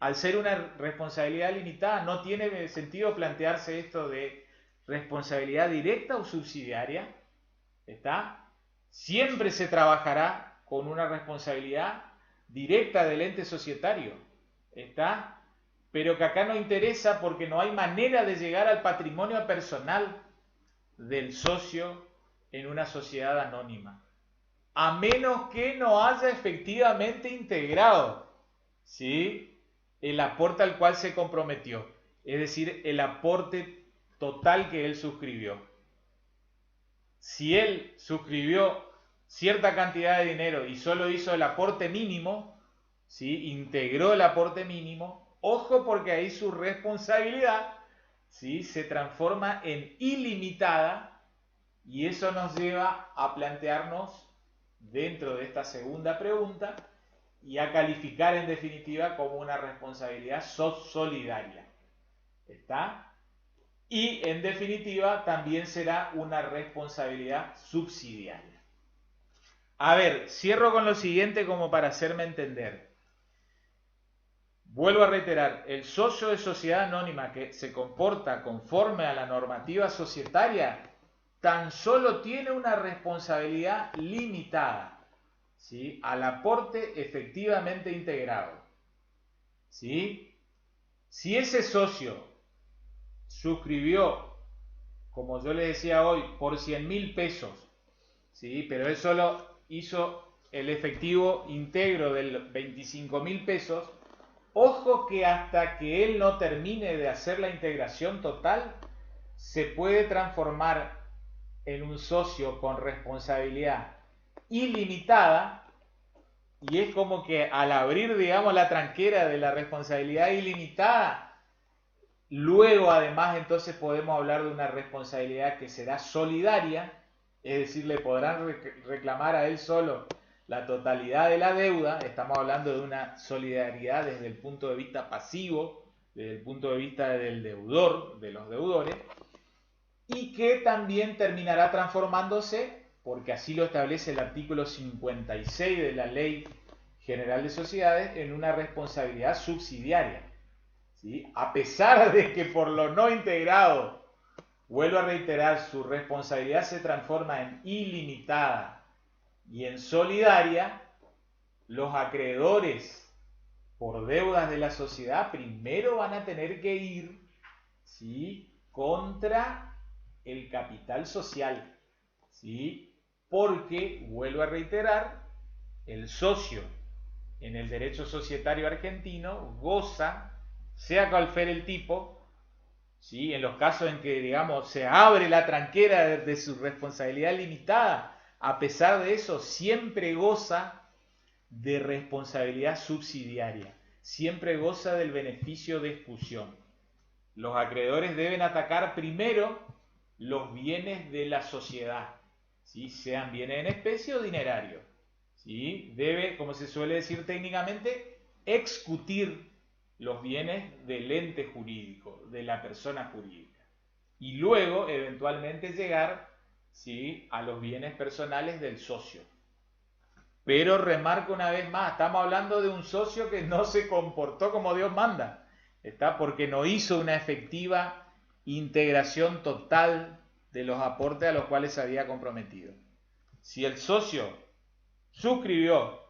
Al ser una responsabilidad limitada, no tiene sentido plantearse esto de responsabilidad directa o subsidiaria. ¿Está? Siempre se trabajará con una responsabilidad directa del ente societario. ¿Está? Pero que acá no interesa porque no hay manera de llegar al patrimonio personal del socio en una sociedad anónima, a menos que no haya efectivamente integrado, ¿sí?, el aporte al cual se comprometió, es decir, el aporte total que él suscribió. Si él suscribió cierta cantidad de dinero y solo hizo el aporte mínimo, ¿sí?, integró el aporte mínimo, ojo, porque ahí su responsabilidad, ¿sí?, se transforma en ilimitada. Y eso nos lleva a plantearnos dentro de esta segunda pregunta y a calificar en definitiva como una responsabilidad solidaria. ¿Está? Y en definitiva también será una responsabilidad subsidiaria. A ver, cierro con lo siguiente como para hacerme entender. Vuelvo a reiterar, el socio de sociedad anónima que se comporta conforme a la normativa societaria tan solo tiene una responsabilidad limitada, ¿sí?, al aporte efectivamente integrado, ¿sí? Si ese socio suscribió, como yo le decía hoy, por 100.000 pesos, ¿sí?, pero él solo hizo el efectivo íntegro del 25.000 pesos, ojo que hasta que él no termine de hacer la integración total, se puede transformar en un socio con responsabilidad ilimitada, y es como que al abrir, digamos, la tranquera de la responsabilidad ilimitada, luego además entonces podemos hablar de una responsabilidad que será solidaria, es decir, le podrán reclamar a él solo la totalidad de la deuda. Estamos hablando de una solidaridad desde el punto de vista pasivo, desde el punto de vista del deudor, de los deudores, y que también terminará transformándose, porque así lo establece el artículo 56 de la Ley General de Sociedades, en una responsabilidad subsidiaria, ¿sí?, a pesar de que por lo no integrado vuelvo a reiterar, su responsabilidad se transforma en ilimitada y en solidaria, los acreedores por deudas de la sociedad primero van a tener que ir, ¿sí?, contra el capital social, ¿sí?, porque, vuelvo a reiterar, el socio en el derecho societario argentino goza, sea cual fuere el tipo, ¿sí?, en los casos en que, digamos, se abre la tranquera de su responsabilidad limitada, a pesar de eso, siempre goza de responsabilidad subsidiaria, siempre goza del beneficio de exclusión. Los acreedores deben atacar primero los bienes de la sociedad, ¿sí?, sean bienes en especie o dinerarios, ¿sí? Debe, como se suele decir técnicamente, excutir los bienes del ente jurídico, de la persona jurídica, y luego eventualmente llegar, ¿sí?, a los bienes personales del socio. Pero remarco una vez más, estamos hablando de un socio que no se comportó como Dios manda, ¿está? Porque no hizo una efectiva integración total de los aportes a los cuales se había comprometido. Si el socio suscribió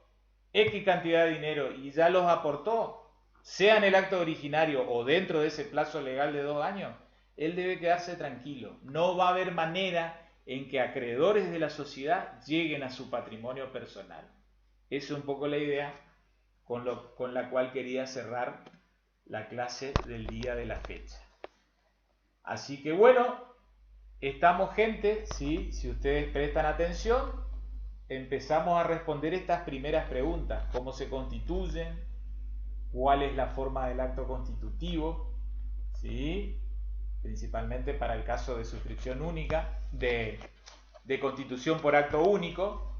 X cantidad de dinero y ya los aportó, sea en el acto originario o dentro de ese plazo legal de 2 años, él debe quedarse tranquilo. No va a haber manera en que acreedores de la sociedad lleguen a su patrimonio personal. Esa es un poco la idea con la cual quería cerrar la clase del día de la fecha. Así que bueno, estamos, gente, ¿sí? Si ustedes prestan atención, empezamos a responder estas primeras preguntas: ¿cómo se constituyen? ¿Cuál es la forma del acto constitutivo? ¿Sí? Principalmente para el caso de suscripción única, de constitución por acto único.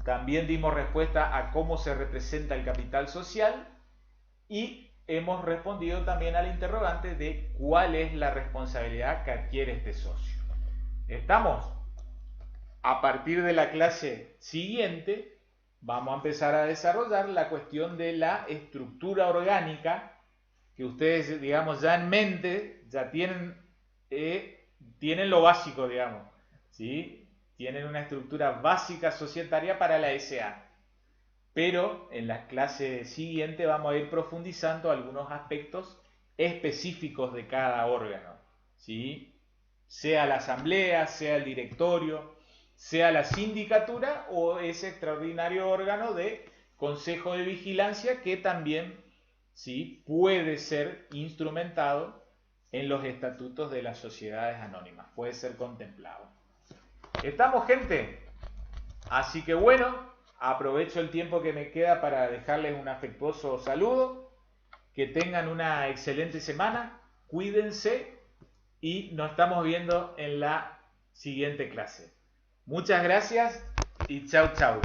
También dimos respuesta a cómo se representa el capital social y hemos respondido también al interrogante de cuál es la responsabilidad que adquiere este socio. ¿Estamos? A partir de la clase siguiente vamos a empezar a desarrollar la cuestión de la estructura orgánica, que ustedes, digamos, ya en mente, ya tienen lo básico, digamos, ¿sí? Tienen una estructura básica societaria para la SA. Pero en la clase siguiente vamos a ir profundizando algunos aspectos específicos de cada órgano, ¿sí? Sea la asamblea, sea el directorio, sea la sindicatura o ese extraordinario órgano de consejo de vigilancia que también, ¿sí?, puede ser instrumentado en los estatutos de las sociedades anónimas, puede ser contemplado. ¿Estamos, gente? Así que bueno, aprovecho el tiempo que me queda para dejarles un afectuoso saludo, que tengan una excelente semana, cuídense y nos estamos viendo en la siguiente clase. Muchas gracias y chau chau.